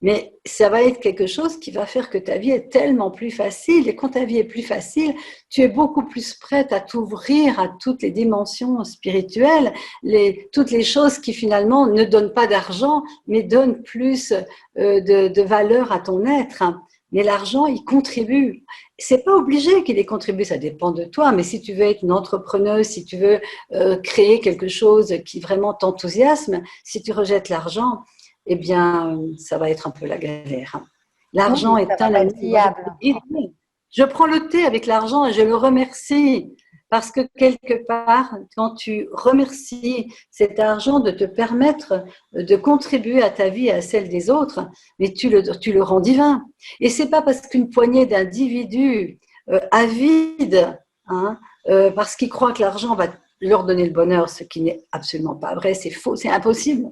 mais ça va être quelque chose qui va faire que ta vie est tellement plus facile. Et quand ta vie est plus facile, tu es beaucoup plus prête à t'ouvrir à toutes les dimensions spirituelles, toutes les choses qui finalement ne donnent pas d'argent, mais donnent plus de valeur à ton être. Mais l'argent, il contribue. C'est pas obligé qu'il y contribue, ça dépend de toi. Mais si tu veux être une entrepreneuse, si tu veux créer quelque chose qui vraiment t'enthousiasme, si tu rejettes l'argent, eh bien, ça va être un peu la galère. L'argent Oui, est ça un va ami. être viable. Je prends le thé avec l'argent et je le remercie. Parce que quelque part, quand tu remercies cet argent de te permettre de contribuer à ta vie et à celle des autres, mais tu le rends divin. Et c'est pas parce qu'une poignée d'individus avides, parce qu'ils croient que l'argent va leur donner le bonheur, ce qui n'est absolument pas vrai, c'est faux, c'est impossible.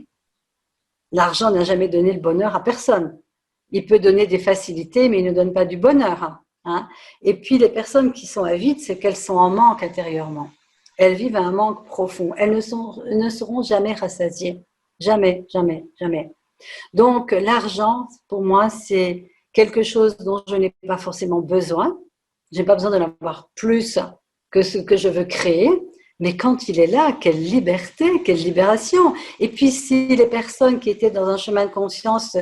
L'argent n'a jamais donné le bonheur à personne. Il peut donner des facilités, mais il ne donne pas du bonheur. Et puis, les personnes qui sont avides, c'est qu'elles sont en manque intérieurement. Elles vivent un manque profond. Elles ne seront jamais rassasiées. Jamais, jamais, jamais. Donc, l'argent, pour moi, c'est quelque chose dont je n'ai pas forcément besoin. Je n'ai pas besoin d'en avoir plus que ce que je veux créer. Mais quand il est là, quelle liberté, quelle libération. Et puis, si les personnes qui étaient dans un chemin de conscience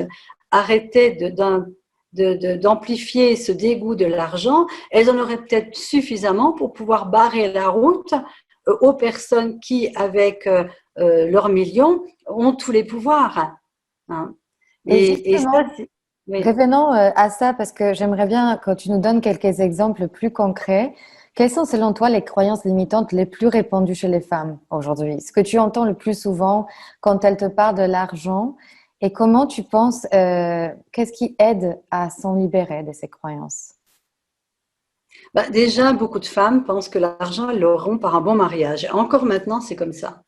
arrêtaient d'amplifier ce dégoût de l'argent, elles en auraient peut-être suffisamment pour pouvoir barrer la route aux personnes qui, avec leurs millions, ont tous les pouvoirs. Et Ça, justement, oui. revenons à ça parce que j'aimerais bien que tu nous donnes quelques exemples plus concrets. Quelles sont selon toi les croyances limitantes les plus répandues chez les femmes aujourd'hui? Ce que tu entends le plus souvent quand elles te parlent de l'argent et comment tu penses, qu'est-ce qui aide à s'en libérer de ces croyances? Déjà, beaucoup de femmes pensent que l'argent, elles l'auront par un bon mariage. Encore maintenant, c'est comme ça.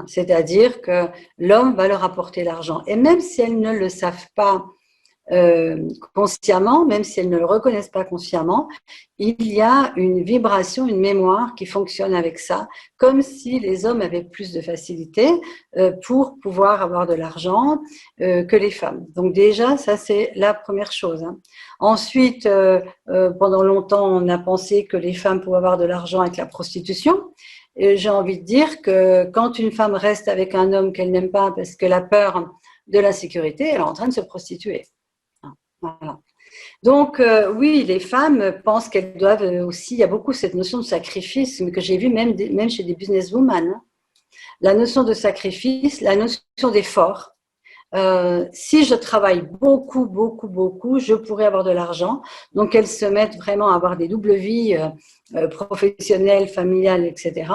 C'est-à-dire que l'homme va leur apporter l'argent. Et même si elles ne le savent pas consciemment, même si elles ne le reconnaissent pas consciemment, il y a une vibration, une mémoire qui fonctionne avec ça, comme si les hommes avaient plus de facilité pour pouvoir avoir de l'argent que les femmes. Donc déjà, ça c'est la première chose. Ensuite, pendant longtemps, on a pensé que les femmes pouvaient avoir de l'argent avec la prostitution. Et j'ai envie de dire que quand une femme reste avec un homme qu'elle n'aime pas parce qu'elle a peur de l'insécurité, elle est en train de se prostituer. Voilà. Donc, oui, les femmes pensent qu'elles doivent aussi, il y a beaucoup cette notion de sacrifice, mais que j'ai vu même chez des businesswomen. La notion de sacrifice, la notion d'effort. Si je travaille beaucoup, beaucoup, beaucoup, je pourrais avoir de l'argent. Donc, elles se mettent vraiment à avoir des doubles vies professionnelles, familiales, etc.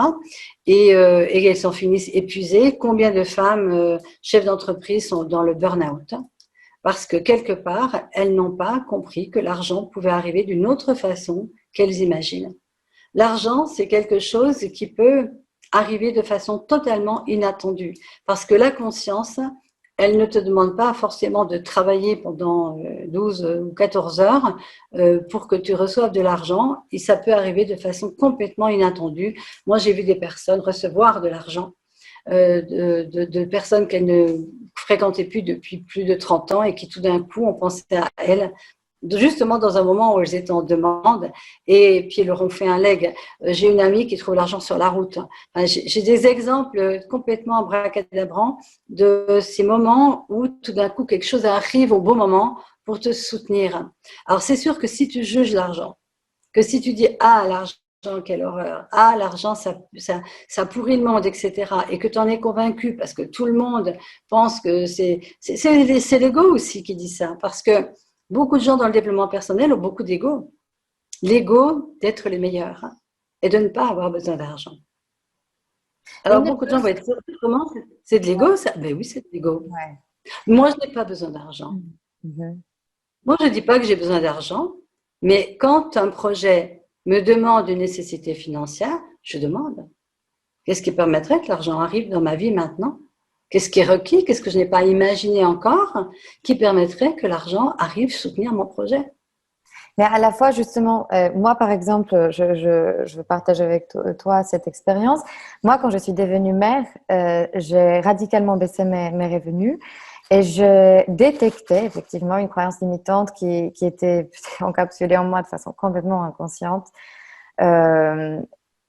Et elles s'en finissent épuisées. Combien de femmes chefs d'entreprise sont dans le burn-out? Parce que quelque part, elles n'ont pas compris que l'argent pouvait arriver d'une autre façon qu'elles imaginent. L'argent, c'est quelque chose qui peut arriver de façon totalement inattendue. Parce que la conscience, elle ne te demande pas forcément de travailler pendant 12 ou 14 heures pour que tu reçoives de l'argent, et ça peut arriver de façon complètement inattendue. Moi, j'ai vu des personnes recevoir de l'argent, de personnes qu'elles ne fréquentaient plus depuis plus de 30 ans et qui tout d'un coup ont pensé à elles, justement dans un moment où elles étaient en demande, et puis elles leur ont fait un leg. J'ai une amie qui trouve l'argent sur la route. Enfin, j'ai des exemples complètement abracadabrants de ces moments où tout d'un coup quelque chose arrive au bon moment pour te soutenir. Alors c'est sûr que si tu juges l'argent, que si tu dis ah l'argent quelle horreur, ah l'argent ça pourrit le monde, etc., et que tu en es convaincu parce que tout le monde pense que c'est l'ego aussi qui dit ça, parce que beaucoup de gens dans le développement personnel ont beaucoup d'ego. L'ego d'être les meilleurs et de ne pas avoir besoin d'argent. Alors, beaucoup de gens vont être dire, comment c'est de l'ego ça? Ben oui, c'est de l'ego. Ouais. Moi, je n'ai pas besoin d'argent. Mhm. Moi, je ne dis pas que j'ai besoin d'argent, mais quand un projet me demande une nécessité financière, je demande. Qu'est-ce qui permettrait que l'argent arrive dans ma vie maintenant? Qu'est-ce qui est requis? Qu'est-ce que je n'ai pas imaginé encore qui permettrait que l'argent arrive soutenir mon projet? Mais à la fois, justement, moi, par exemple, je partage avec toi cette expérience. Moi, quand je suis devenue mère, j'ai radicalement baissé mes revenus et je détectais effectivement une croyance limitante qui était encapsulée en moi de façon complètement inconsciente. Euh,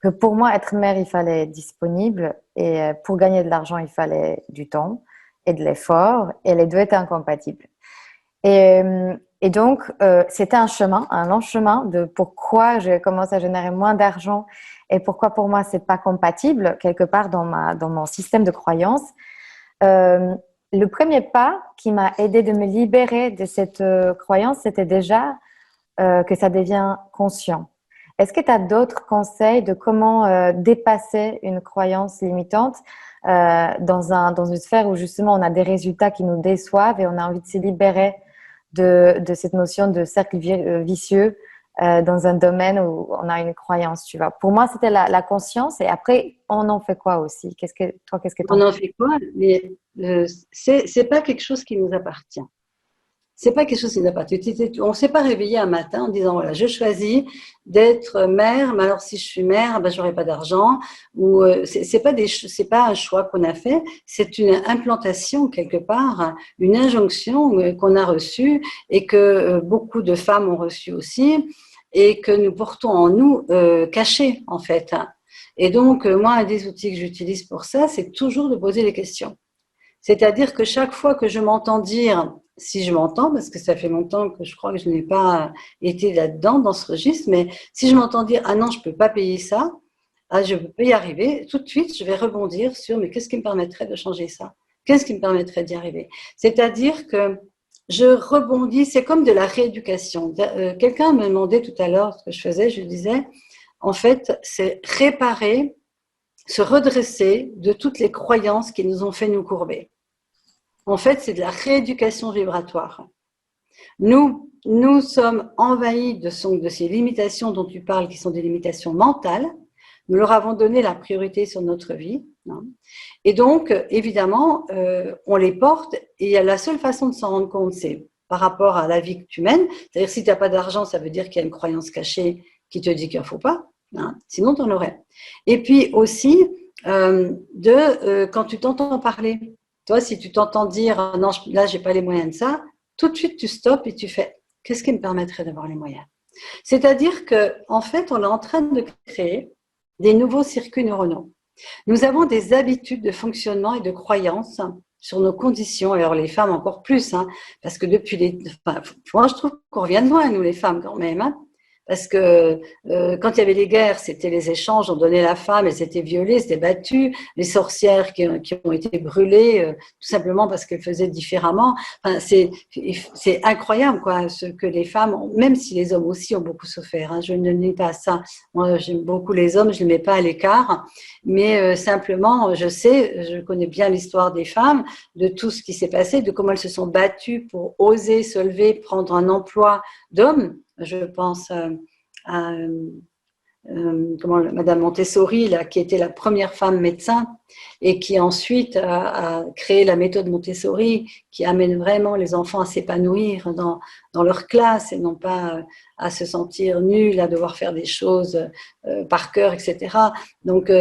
que pour moi, être mère, il fallait être disponible et pour gagner de l'argent, il fallait du temps et de l'effort et les deux étaient incompatibles. Et donc, c'était un chemin, un long chemin de pourquoi j'ai commencé à générer moins d'argent et pourquoi pour moi c'est pas compatible quelque part dans mon système de croyance. Euh, le premier pas qui m'a aidé de me libérer de cette croyance, c'était déjà que ça devient conscient. Est-ce que tu as d'autres conseils de comment dépasser une croyance limitante dans une sphère où justement on a des résultats qui nous déçoivent et on a envie de se libérer de cette notion de cercle vicieux dans un domaine où on a une croyance, tu vois. Pour moi, c'était la conscience et après, on en fait quoi aussi? Qu'est-ce que tu en On en penses? fait quoi? Mais c'est pas quelque chose qui nous appartient. C'est pas quelque chose qui nous appartient. On s'est pas réveillé un matin en disant voilà, je choisis d'être mère, mais alors si je suis mère, ben j'aurai pas d'argent. Ou c'est pas un choix qu'on a fait, c'est une implantation quelque part, une injonction qu'on a reçue et que beaucoup de femmes ont reçue aussi et que nous portons en nous cachée en fait. Et donc moi, un des outils que j'utilise pour ça, c'est toujours de poser les questions. C'est-à-dire que chaque fois que je m'entends dire, si je m'entends, parce que ça fait longtemps que je crois que je n'ai pas été là-dedans, dans ce registre, mais si je m'entends dire, ah non, je ne peux pas payer ça, ah, je ne peux pas y arriver, tout de suite, je vais rebondir sur, mais qu'est-ce qui me permettrait de changer ça? Qu'est-ce qui me permettrait d'y arriver? C'est-à-dire que je rebondis, c'est comme de la rééducation. Quelqu'un me demandait tout à l'heure ce que je faisais, je disais, en fait, c'est réparer, se redresser de toutes les croyances qui nous ont fait nous courber. En fait, c'est de la rééducation vibratoire. Nous sommes envahis de ces limitations dont tu parles, qui sont des limitations mentales. Nous leur avons donné la priorité sur notre vie. Et donc, évidemment, on les porte et la seule façon de s'en rendre compte, c'est par rapport à la vie que tu mènes. C'est-à-dire, si tu n'as pas d'argent, ça veut dire qu'il y a une croyance cachée qui te dit qu'il ne faut pas. Sinon, tu en aurais. Et puis aussi, quand tu t'entends parler, toi, si tu t'entends dire non, là, j'ai pas les moyens de ça, tout de suite, tu stoppes et tu fais qu'est-ce qui me permettrait d'avoir les moyens? C'est-à-dire que, en fait, on est en train de créer des nouveaux circuits neuronaux. Nous avons des habitudes de fonctionnement et de croyances sur nos conditions, et alors les femmes encore plus, parce que moi je trouve qu'on revient de loin, nous les femmes quand même, parce que quand il y avait les guerres, c'était les échanges, on donnait la femme, elles étaient violées, elles étaient battues, les sorcières qui ont été brûlées, tout simplement parce qu'elles faisaient différemment. Enfin, c'est incroyable, quoi, ce que les femmes, même si les hommes aussi ont beaucoup souffert, je ne nie pas ça. Moi, j'aime beaucoup les hommes, je ne les mets pas à l'écart, mais simplement, je connais bien l'histoire des femmes, de tout ce qui s'est passé, de comment elles se sont battues pour oser se lever, prendre un emploi d'homme. Je pense à Madame Montessori, là, qui était la première femme médecin et qui ensuite a créé la méthode Montessori, qui amène vraiment les enfants à s'épanouir dans leur classe et non pas à se sentir nuls, à devoir faire des choses par cœur, etc. Donc,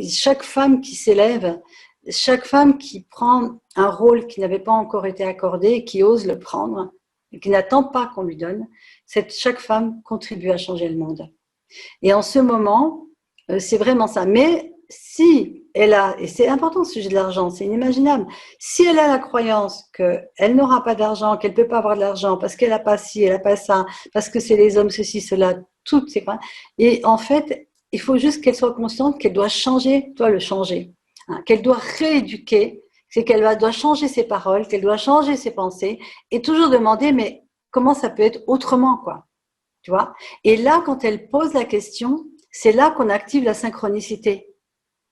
chaque femme qui s'élève, chaque femme qui prend un rôle qui n'avait pas encore été accordé, qui ose le prendre, et qui n'attend pas qu'on lui donne, chaque femme contribue à changer le monde. Et en ce moment, c'est vraiment ça. Mais si elle a, et c'est important ce sujet de l'argent, c'est inimaginable, si elle a la croyance qu'elle n'aura pas d'argent, qu'elle ne peut pas avoir de l'argent parce qu'elle n'a pas ci, elle n'a pas ça, parce que c'est les hommes, ceci, cela, toutes ces croyances. Et en fait, il faut juste qu'elle soit consciente qu'elle doit changer, le changer, hein, qu'elle doit rééduquer, c'est qu'elle doit changer ses paroles, qu'elle doit changer ses pensées et toujours demander, mais comment ça peut être autrement, quoi. Tu vois? Et là, quand elle pose la question, c'est là qu'on active la synchronicité.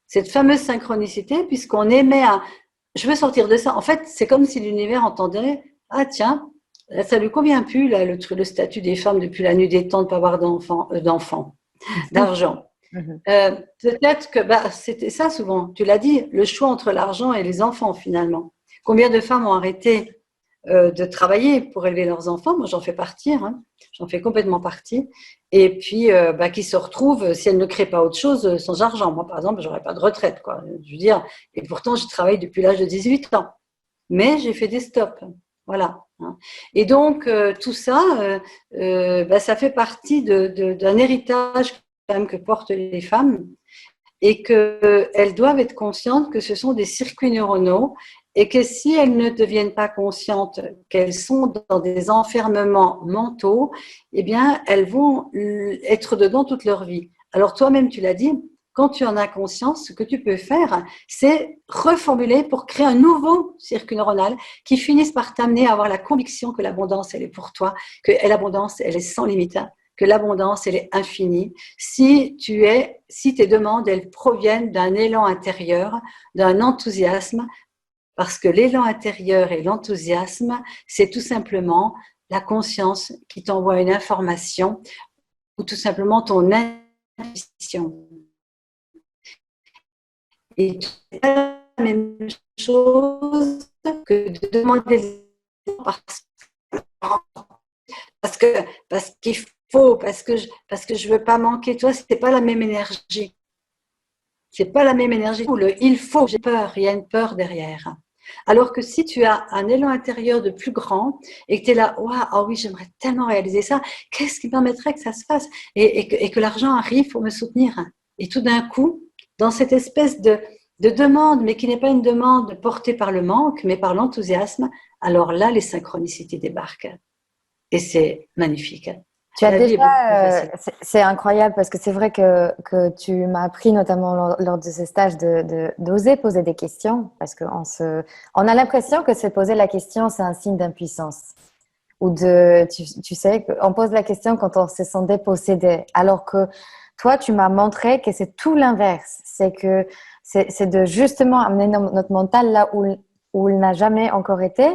Cette fameuse synchronicité, puisqu'on émet un « je veux sortir de ça ». En fait, c'est comme si l'univers entendait « ah tiens, ça lui convient plus, là, le statut des femmes depuis la nuit des temps de ne pas avoir d'argent. Peut-être que c'était ça souvent, tu l'as dit, le choix entre l'argent et les enfants finalement. Combien de femmes ont arrêté de travailler pour élever leurs enfants? Moi, j'en fais partie, hein. J'en fais complètement partie. Et puis, qui se retrouvent, si elles ne créent pas autre chose, sans argent. Moi, par exemple, j'aurais pas de retraite, quoi. Je veux dire, et pourtant, je travaille depuis l'âge de 18 ans. Mais j'ai fait des stops. Voilà. Hein. Et donc, tout ça, ça fait partie d'un héritage quand même que portent les femmes et qu'elles doivent être conscientes que ce sont des circuits neuronaux et que si elles ne deviennent pas conscientes qu'elles sont dans des enfermements mentaux, eh bien, elles vont être dedans toute leur vie. Alors toi-même, tu l'as dit, quand tu en as conscience, ce que tu peux faire, c'est reformuler pour créer un nouveau circuit neuronal qui finisse par t'amener à avoir la conviction que l'abondance, elle est pour toi, que l'abondance, elle est sans limite, que l'abondance, elle est infinie. Si tes demandes, elles proviennent d'un élan intérieur, d'un enthousiasme, parce que l'élan intérieur et l'enthousiasme, c'est tout simplement la conscience qui t'envoie une information ou tout simplement ton intuition. Et c'est pas la même chose que de demander parce qu'il faut, parce que je veux pas manquer. Toi, c'est pas la même énergie. C'est pas la même énergie. Il faut, j'ai peur, il y a une peur derrière. Alors que si tu as un élan intérieur de plus grand et que tu es là, waouh, oh oui, j'aimerais tellement réaliser ça, qu'est-ce qui permettrait que ça se fasse et que l'argent arrive pour me soutenir. Et tout d'un coup, dans cette espèce de demande, mais qui n'est pas une demande portée par le manque, mais par l'enthousiasme, alors là, les synchronicités débarquent. Et c'est magnifique. Tu as déjà, c'est incroyable parce que c'est vrai que tu m'as appris notamment lors de ces stages d'oser poser des questions parce on a l'impression que se poser la question, c'est un signe d'impuissance. Ou tu sais, on pose la question quand on se sent dépossédé. Alors que toi, tu m'as montré que c'est tout l'inverse. C'est de justement amener notre mental là où il n'a jamais encore été.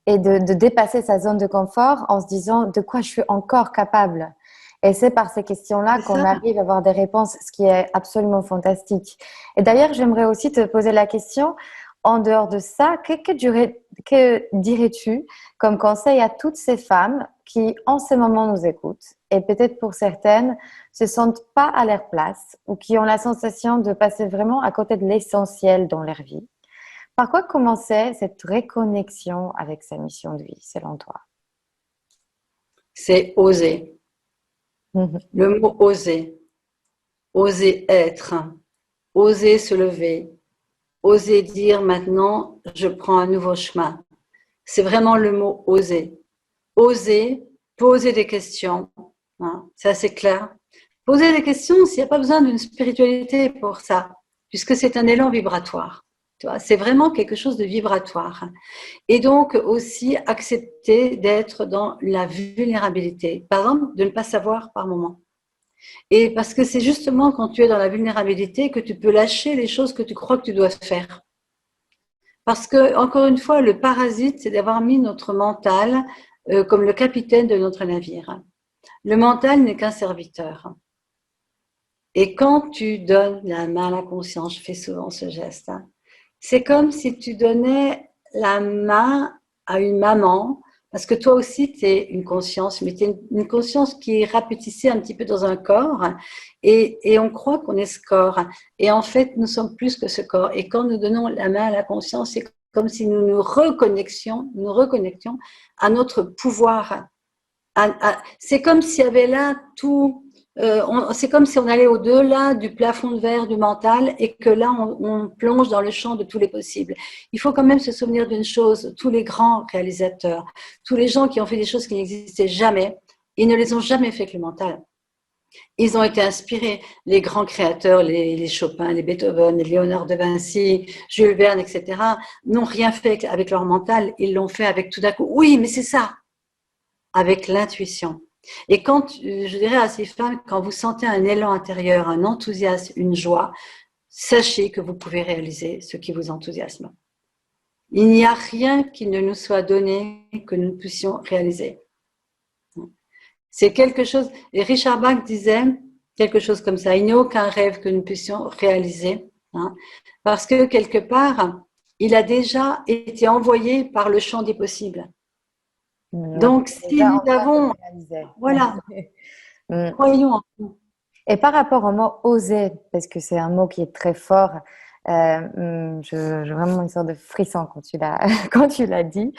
Et de dépasser sa zone de confort en se disant de quoi je suis encore capable. Et c'est par ces questions-là qu'on arrive à avoir des réponses, ce qui est absolument fantastique. Et d'ailleurs, j'aimerais aussi te poser la question, en dehors de ça, que dirais-tu comme conseil à toutes ces femmes qui, en ce moment, nous écoutent et peut-être pour certaines, se sentent pas à leur place ou qui ont la sensation de passer vraiment à côté de l'essentiel dans leur vie? Par quoi commencer cette réconnexion avec sa mission de vie, selon toi? C'est oser. Le mot oser. Oser être. Oser se lever. Oser dire maintenant, je prends un nouveau chemin. C'est vraiment le mot oser. Oser, poser des questions. Hein, c'est assez clair. Poser des questions, s'il n'y a pas besoin d'une spiritualité pour ça, puisque c'est un élan vibratoire. C'est vraiment quelque chose de vibratoire. Et donc aussi accepter d'être dans la vulnérabilité. Par exemple, de ne pas savoir par moment. Et parce que c'est justement quand tu es dans la vulnérabilité que tu peux lâcher les choses que tu crois que tu dois faire. Parce que, encore une fois, le parasite, c'est d'avoir mis notre mental comme le capitaine de notre navire. Le mental n'est qu'un serviteur. Et quand tu donnes la main à la conscience, je fais souvent ce geste, hein, c'est comme si tu donnais la main à une maman, parce que toi aussi, tu es une conscience, mais tu es une conscience qui est rapetissée un petit peu dans un corps, et on croit qu'on est ce corps. Et en fait, nous sommes plus que ce corps. Et quand nous donnons la main à la conscience, c'est comme si nous reconnections à notre pouvoir. C'est comme s'il y avait là tout. C'est comme si on allait au-delà du plafond de verre du mental et que là, on plonge dans le champ de tous les possibles. Il faut quand même se souvenir d'une chose, tous les grands réalisateurs, tous les gens qui ont fait des choses qui n'existaient jamais, ils ne les ont jamais fait avec le mental. Ils ont été inspirés, les grands créateurs, les Chopin, les Beethoven, les Léonard de Vinci, Jules Verne, etc., n'ont rien fait avec leur mental, ils l'ont fait avec tout d'un coup. Oui, mais c'est ça, avec l'intuition. Et quand, je dirais à ces femmes, quand vous sentez un élan intérieur, un enthousiasme, une joie, sachez que vous pouvez réaliser ce qui vous enthousiasme. Il n'y a rien qui ne nous soit donné que nous puissions réaliser. C'est quelque chose, et Richard Bach disait quelque chose comme ça, il n'y a aucun rêve que nous puissions réaliser, hein, parce que quelque part, il a déjà été envoyé par le champ des possibles. Donc, si nous avons, voilà, croyons en nous. Et par rapport au mot oser, parce que c'est un mot qui est très fort, j'ai vraiment une sorte de frisson quand quand tu l'as dit.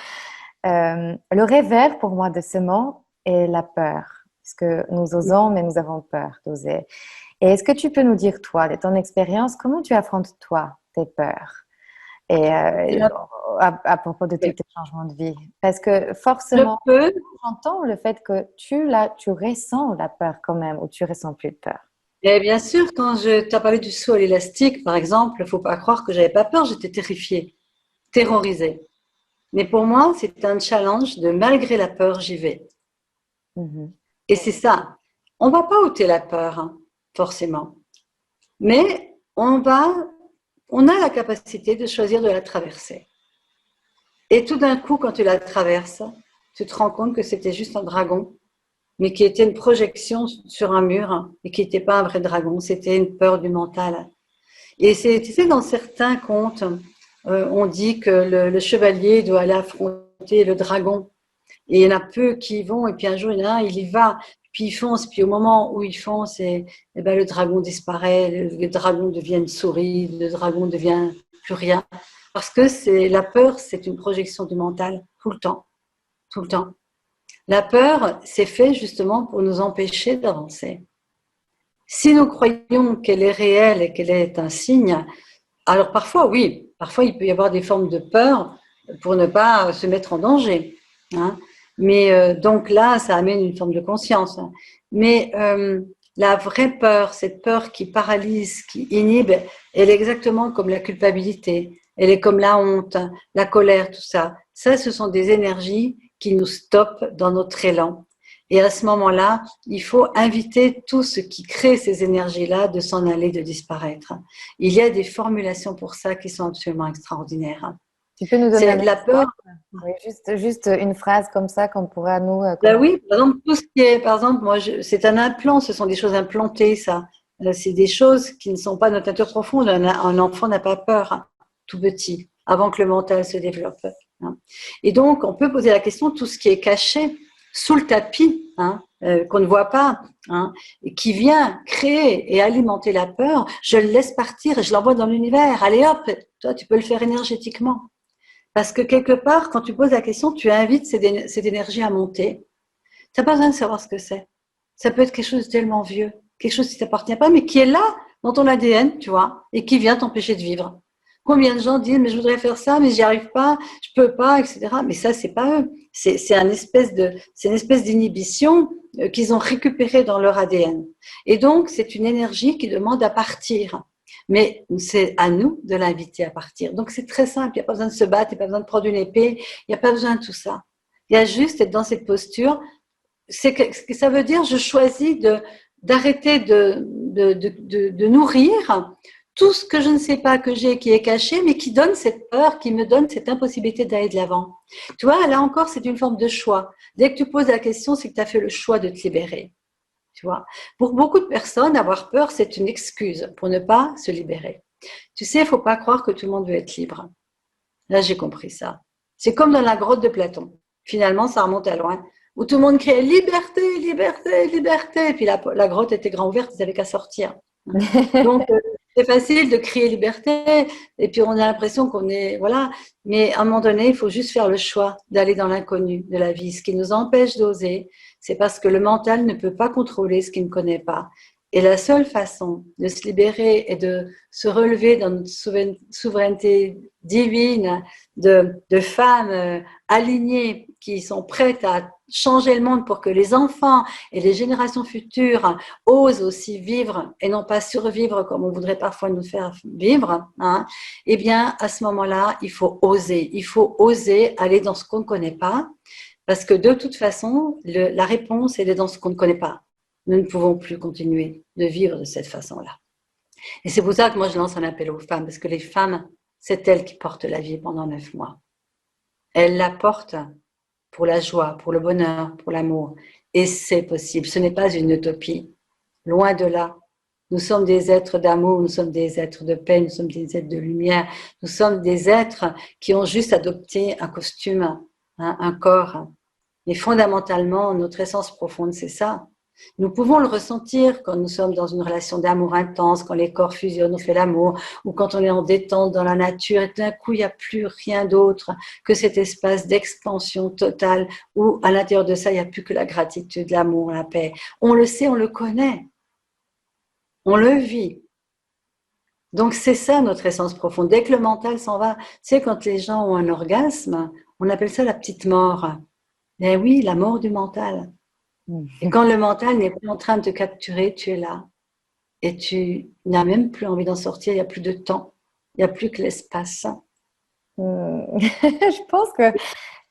Le revers pour moi de ce mot est la peur, parce que nous osons, mais nous avons peur d'oser. Et est-ce que tu peux nous dire, toi, de ton expérience, comment tu affrontes, toi, tes peurs? Et à propos de tous tes changements de vie. Parce que forcément, j'entends le fait que tu ressens la peur quand même, ou tu ressens plus de peur. Et bien sûr, quand je t'ai parlé du saut à l'élastique, par exemple, il ne faut pas croire que j'avais pas peur, j'étais terrifiée, terrorisée. Mais pour moi, c'est un challenge de malgré la peur, j'y vais. Et c'est ça. On ne va pas ôter la peur, hein, forcément. Mais on a la capacité de choisir de la traverser. Et tout d'un coup, quand tu la traverses, tu te rends compte que c'était juste un dragon, mais qui était une projection sur un mur et qui n'était pas un vrai dragon, c'était une peur du mental. Et tu sais, dans certains contes, on dit que le chevalier doit aller affronter le dragon. Et il y en a peu qui y vont, et puis un jour, il y en a un, il y va, puis il fonce, puis au moment où il fonce, le dragon disparaît, le dragon devient une souris, le dragon devient plus rien. Parce que la peur, c'est une projection du mental, tout le temps, tout le temps. La peur, c'est fait justement pour nous empêcher d'avancer. Si nous croyons qu'elle est réelle et qu'elle est un signe, alors parfois, oui, parfois il peut y avoir des formes de peur pour ne pas se mettre en danger. Hein. Mais donc là, ça amène une forme de conscience. Hein. Mais la vraie peur, cette peur qui paralyse, qui inhibe, elle est exactement comme la culpabilité, elle est comme la honte, la colère, tout ça. Ça, ce sont des énergies qui nous stoppent dans notre élan. Et à ce moment-là, il faut inviter tout ce qui crée ces énergies-là de s'en aller, de disparaître. Il y a des formulations pour ça qui sont absolument extraordinaires. Tu peux nous donner la peur. Oui, juste une phrase comme ça qu'on pourra nous. Oui, par exemple, tout ce qui est, par exemple, moi, c'est un implant, ce sont des choses implantées, ça. C'est des choses qui ne sont pas notre nature profonde. Un enfant n'a pas peur, hein, tout petit, avant que le mental se développe. Hein. Et donc, on peut poser la question, tout ce qui est caché sous le tapis, hein, qu'on ne voit pas, hein, et qui vient créer et alimenter la peur, je le laisse partir et je l'envoie dans l'univers. Allez hop, toi, tu peux le faire énergétiquement. Parce que quelque part, quand tu poses la question, tu invites cette énergie à monter. Tu n'as pas besoin de savoir ce que c'est. Ça peut être quelque chose de tellement vieux, quelque chose qui ne t'appartient pas, mais qui est là dans ton ADN, tu vois, et qui vient t'empêcher de vivre. Combien de gens disent, mais je voudrais faire ça, mais j'y arrive pas, je peux pas, etc. Mais ça, c'est pas eux. C'est une espèce d'inhibition qu'ils ont récupérée dans leur ADN. Et donc, c'est une énergie qui demande à partir. Mais c'est à nous de l'inviter à partir. Donc, c'est très simple. Il n'y a pas besoin de se battre, il n'y a pas besoin de prendre une épée, il n'y a pas besoin de tout ça. Il y a juste être dans cette posture. Ce que ça veut dire, je choisis d'arrêter de nourrir tout ce que je ne sais pas que j'ai, qui est caché, mais qui donne cette peur, qui me donne cette impossibilité d'aller de l'avant. Tu vois, là encore, c'est une forme de choix. Dès que tu poses la question, c'est que tu as fait le choix de te libérer. tu vois. Pour beaucoup de personnes, avoir peur, c'est une excuse pour ne pas se libérer. Tu sais, il ne faut pas croire que tout le monde veut être libre. Là, j'ai compris ça. C'est comme dans la grotte de Platon. Finalement, ça remonte à loin, où tout le monde criait liberté, liberté, liberté. Et puis la grotte était grand ouverte, ils n'avaient qu'à sortir. Donc, c'est facile de crier liberté, et puis on a l'impression qu'on est, voilà. Mais à un moment donné, il faut juste faire le choix d'aller dans l'inconnu de la vie. Ce qui nous empêche d'oser, c'est parce que le mental ne peut pas contrôler ce qu'il ne connaît pas. Et la seule façon de se libérer et de se relever dans notre souveraineté divine de femmes alignées qui sont prêtes à changer le monde pour que les enfants et les générations futures osent aussi vivre et non pas survivre comme on voudrait parfois nous faire vivre, hein, eh bien, à ce moment-là, il faut oser. Il faut oser aller dans ce qu'on ne connaît pas parce que de toute façon, la réponse, elle est dans ce qu'on ne connaît pas. Nous ne pouvons plus continuer de vivre de cette façon-là. Et c'est pour ça que moi, je lance un appel aux femmes, parce que les femmes, c'est elles qui portent la vie pendant 9 mois. Elles la portent pour la joie, pour le bonheur, pour l'amour. Et c'est possible. Ce n'est pas une utopie. Loin de là. Nous sommes des êtres d'amour, nous sommes des êtres de paix, nous sommes des êtres de lumière. Nous sommes des êtres qui ont juste adopté un costume, hein, un corps. Mais fondamentalement, notre essence profonde, c'est ça. Nous pouvons le ressentir quand nous sommes dans une relation d'amour intense, quand les corps fusionnent, on fait l'amour, ou quand on est en détente dans la nature, et d'un coup, il n'y a plus rien d'autre que cet espace d'expansion totale, où à l'intérieur de ça, il n'y a plus que la gratitude, l'amour, la paix. On le sait, on le connaît, on le vit. Donc c'est ça notre essence profonde. Dès que le mental s'en va, tu sais, quand les gens ont un orgasme, on appelle ça la petite mort. Eh oui, la mort du mental. Et quand le mental n'est plus en train de te capturer, tu es là. Et tu n'as même plus envie d'en sortir, il n'y a plus de temps, il n'y a plus que l'espace. Je pense que,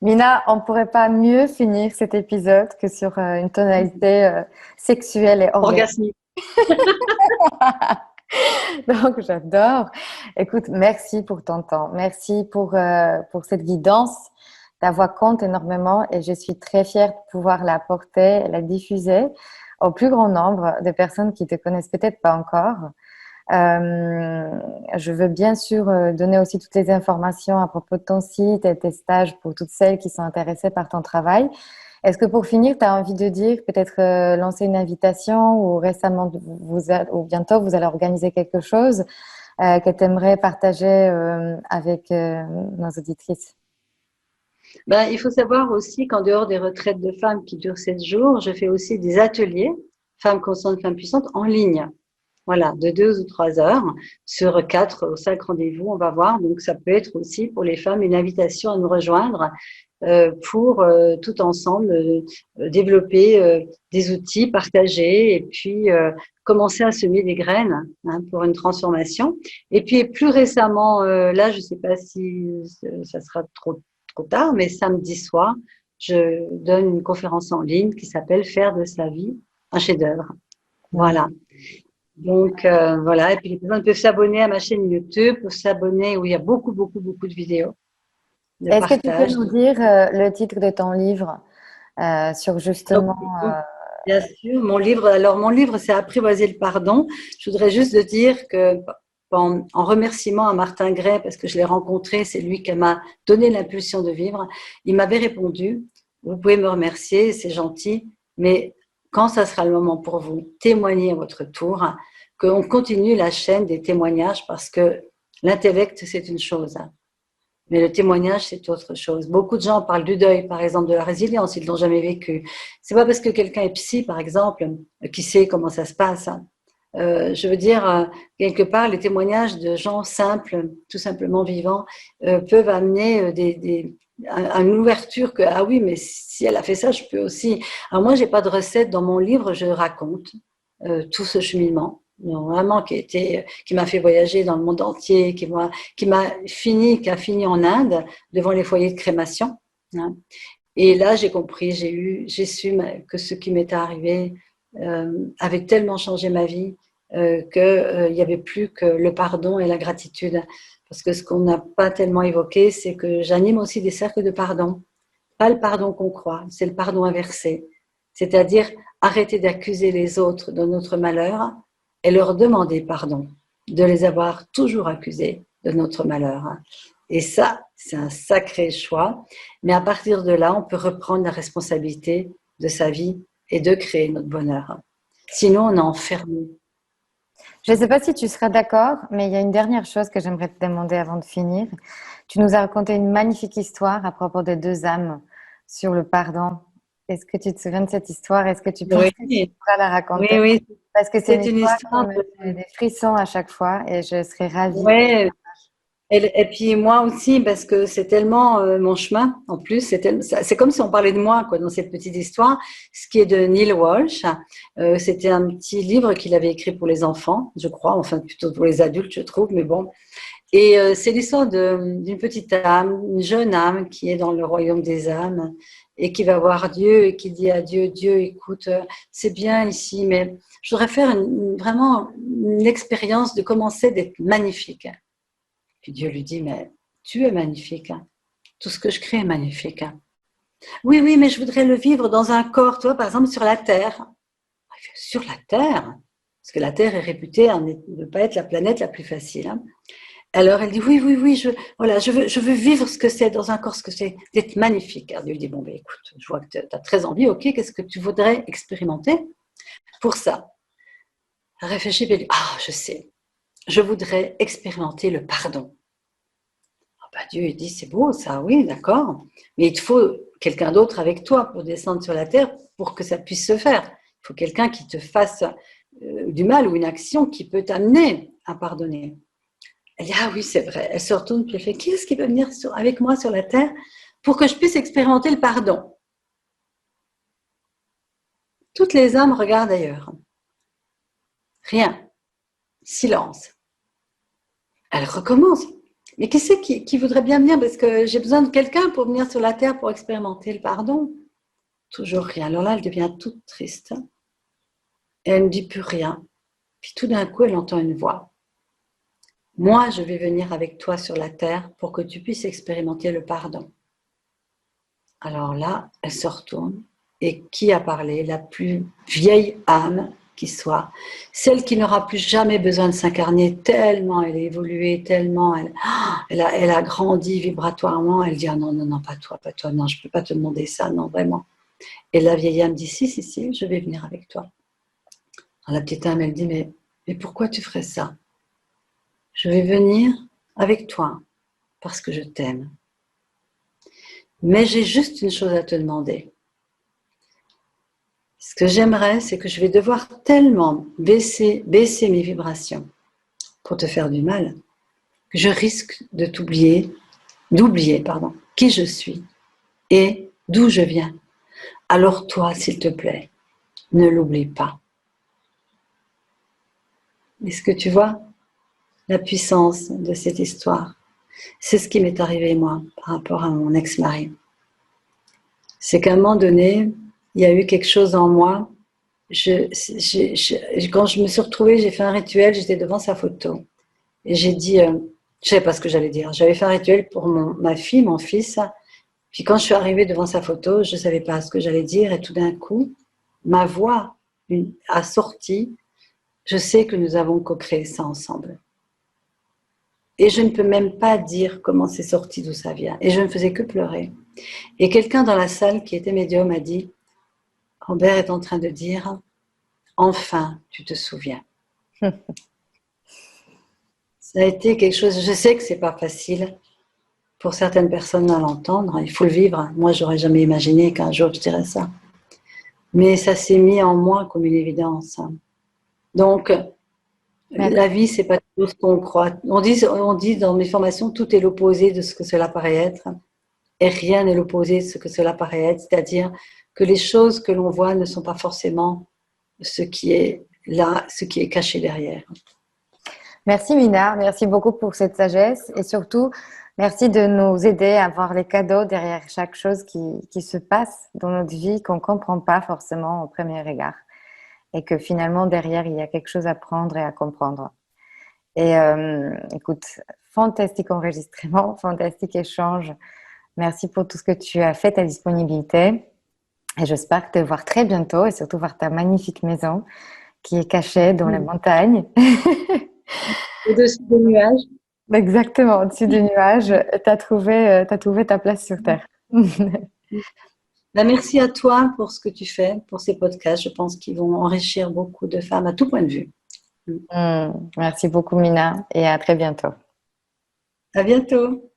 Mina, on ne pourrait pas mieux finir cet épisode que sur une tonalité sexuelle et orgasmique. Donc, j'adore. Écoute, merci pour ton temps. Merci pour cette guidance. Ta voix compte énormément et je suis très fière de pouvoir la porter, la diffuser au plus grand nombre de personnes qui te connaissent peut-être pas encore. Je veux bien sûr donner aussi toutes les informations à propos de ton site et tes stages pour toutes celles qui sont intéressées par ton travail. Est-ce que pour finir, tu as envie de dire, peut-être lancer une invitation ou récemment, ou bientôt, vous allez organiser quelque chose que tu aimerais partager avec nos auditrices? Ben, il faut savoir aussi qu'en dehors des retraites de femmes qui durent 7 jours, je fais aussi des ateliers femmes conscientes, femmes puissantes en ligne. Voilà, de 2 ou 3 heures sur 4 ou 5 rendez-vous, on va voir. Donc, ça peut être aussi pour les femmes une invitation à nous rejoindre pour tout ensemble développer des outils, partager et puis commencer à semer des graines, hein, pour une transformation. Et puis plus récemment, là, je ne sais pas si ça sera trop tard, mais samedi soir, je donne une conférence en ligne qui s'appelle Faire de sa vie un chef-d'œuvre. Voilà. Donc voilà, et puis les personnes peuvent s'abonner à ma chaîne YouTube, peuvent s'abonner où il y a beaucoup, beaucoup, beaucoup de vidéos. Est-ce que tu peux nous dire le titre de ton livre sur justement… Bien sûr, mon livre, c'est Apprivoiser le pardon. Je voudrais juste dire que en remerciement à Martin Gray, parce que je l'ai rencontré, c'est lui qui m'a donné l'impulsion de vivre, il m'avait répondu, vous pouvez me remercier, c'est gentil, mais quand ça sera le moment pour vous, témoignez à votre tour, qu'on continue la chaîne des témoignages, parce que l'intellect, c'est une chose, mais le témoignage, c'est autre chose. Beaucoup de gens parlent du deuil, par exemple, de la résilience, ils ne l'ont jamais vécu. C'est pas parce que quelqu'un est psy, par exemple, qui sait comment ça se passe. Je veux dire, quelque part, les témoignages de gens simples, tout simplement vivants, peuvent amener une ouverture que, ah oui, mais si elle a fait ça, je peux aussi. Alors moi, j'ai pas de recette dans mon livre, je raconte tout ce cheminement. Vraiment qui m'a fait voyager dans le monde entier, qui a fini en Inde devant les foyers de crémation, hein. Et là j'ai compris, j'ai su que ce qui m'était arrivé avait tellement changé ma vie que il y avait plus que le pardon et la gratitude, parce que ce qu'on n'a pas tellement évoqué, c'est que j'anime aussi des cercles de pardon, pas le pardon qu'on croit, c'est le pardon inversé. c'est-à-dire arrêter d'accuser les autres de notre malheur et leur demander pardon de les avoir toujours accusés de notre malheur. Et ça, c'est un sacré choix. Mais à partir de là, on peut reprendre la responsabilité de sa vie et de créer notre bonheur. Sinon, on est enfermé. Je ne sais pas si tu seras d'accord, mais il y a une dernière chose que j'aimerais te demander avant de finir. Tu nous as raconté une magnifique histoire à propos des deux âmes sur le pardon. Est-ce que tu te souviens de cette histoire? Est-ce que tu penses Oui, que tu pourras la oui, raconter? oui. Parce que c'est une C'est une histoire qui histoire me de... fait des frissons à chaque fois et je serais ravie. Ouais, et puis moi aussi, parce que c'est tellement mon chemin, en plus, c'est comme si on parlait de moi quoi, dans cette petite histoire, ce qui est de Neil Walsh. C'était un petit livre qu'il avait écrit pour les enfants, je crois, enfin plutôt pour les adultes, je trouve, mais bon. Et c'est l'histoire d'une petite âme, une jeune âme qui est dans le royaume des âmes et qui va voir Dieu et qui dit à Dieu, Dieu, écoute, c'est bien ici, mais je voudrais faire vraiment une expérience de commencer d'être magnifique. Puis Dieu lui dit, mais tu es magnifique. Tout ce que je crée est magnifique. Oui, oui, mais je voudrais le vivre dans un corps, toi, par exemple, sur la terre. Sur la terre, parce que la Terre est réputée de ne pas être la planète la plus facile. Alors elle dit, oui, oui, oui, voilà, je veux vivre ce que c'est dans un corps, ce que c'est d'être magnifique. Alors Dieu lui dit, bon, ben, écoute, je vois que tu as très envie, ok, qu'est-ce que tu voudrais expérimenter pour ça? Elle réfléchit et elle dit, ah, je sais, je voudrais expérimenter le pardon. Bah, Dieu il dit, c'est beau ça, oui, d'accord. Mais il te faut quelqu'un d'autre avec toi pour descendre sur la terre pour que ça puisse se faire. Il faut quelqu'un qui te fasse du mal ou une action qui peut t'amener à pardonner. Elle dit, ah oui, c'est vrai. Elle se retourne puis elle fait, qui est-ce qui peut venir avec moi sur la terre pour que je puisse expérimenter le pardon? Toutes les âmes regardent ailleurs. Rien. Silence. Elle recommence. Mais qui c'est qui voudrait bien venir? Parce que j'ai besoin de quelqu'un pour venir sur la terre pour expérimenter le pardon. Toujours rien. Alors là, elle devient toute triste. Et elle ne dit plus rien. Puis tout d'un coup, elle entend une voix. Moi, je vais venir avec toi sur la terre pour que tu puisses expérimenter le pardon. Alors là, elle se retourne. Et qui a parlé? La plus vieille âme qui soit. Celle qui n'aura plus jamais besoin de s'incarner tellement elle a évolué, tellement elle a grandi vibratoirement. Elle dit, ah non, non, non, pas toi, non, je ne peux pas te demander ça, non, vraiment. Et la vieille âme dit, si, si, si, je vais venir avec toi. Alors la petite âme, elle dit, mais pourquoi tu ferais ça? Je vais venir avec toi parce que je t'aime. Mais j'ai juste une chose à te demander. Ce que j'aimerais, c'est que je vais devoir tellement baisser mes vibrations pour te faire du mal, que je risque d'oublier, qui je suis et d'où je viens. Alors toi, s'il te plaît, ne l'oublie pas. Est-ce que tu vois la puissance de cette histoire? C'est ce qui m'est arrivé, moi, par rapport à mon ex-mari. C'est qu'à un moment donné, il y a eu quelque chose en moi. Quand je me suis retrouvée, j'ai fait un rituel, j'étais devant sa photo. Et j'ai dit, je ne savais pas ce que j'allais dire. J'avais fait un rituel pour ma fille, mon fils. Puis quand je suis arrivée devant sa photo, je ne savais pas ce que j'allais dire. Et tout d'un coup, ma voix a sorti. Je sais que nous avons co-créé ça ensemble. Et je ne peux même pas dire comment c'est sorti, d'où ça vient. Et je ne faisais que pleurer. Et quelqu'un dans la salle qui était médium a dit, Robert est en train de dire, enfin, tu te souviens. Ça a été quelque chose, je sais que c'est pas facile pour certaines personnes à l'entendre, il faut le vivre. Moi, j'aurais jamais imaginé qu'un jour je dirais ça. Mais ça s'est mis en moi comme une évidence. Donc, la vie, c'est pas tout ce qu'on croit. On dit dans mes formations, tout est l'opposé de ce que cela paraît être, et rien n'est l'opposé de ce que cela paraît être. C'est-à-dire que les choses que l'on voit ne sont pas forcément ce qui est là, ce qui est caché derrière. Merci Mina, merci beaucoup pour cette sagesse et surtout merci de nous aider à voir les cadeaux derrière chaque chose qui se passe dans notre vie qu'on ne comprend pas forcément au premier regard et que finalement derrière il y a quelque chose à prendre et à comprendre. Et écoute, fantastique enregistrement, fantastique échange. Merci pour tout ce que tu as fait, ta disponibilité. Et j'espère te voir très bientôt et surtout voir ta magnifique maison qui est cachée dans les montagnes. Au-dessus des nuages. Exactement, au-dessus des nuages, t'as trouvé ta place sur Terre. Ben, merci à toi pour ce que tu fais, pour ces podcasts. Je pense qu'ils vont enrichir beaucoup de femmes à tout point de vue. Merci beaucoup, Mina, et à très bientôt. À bientôt.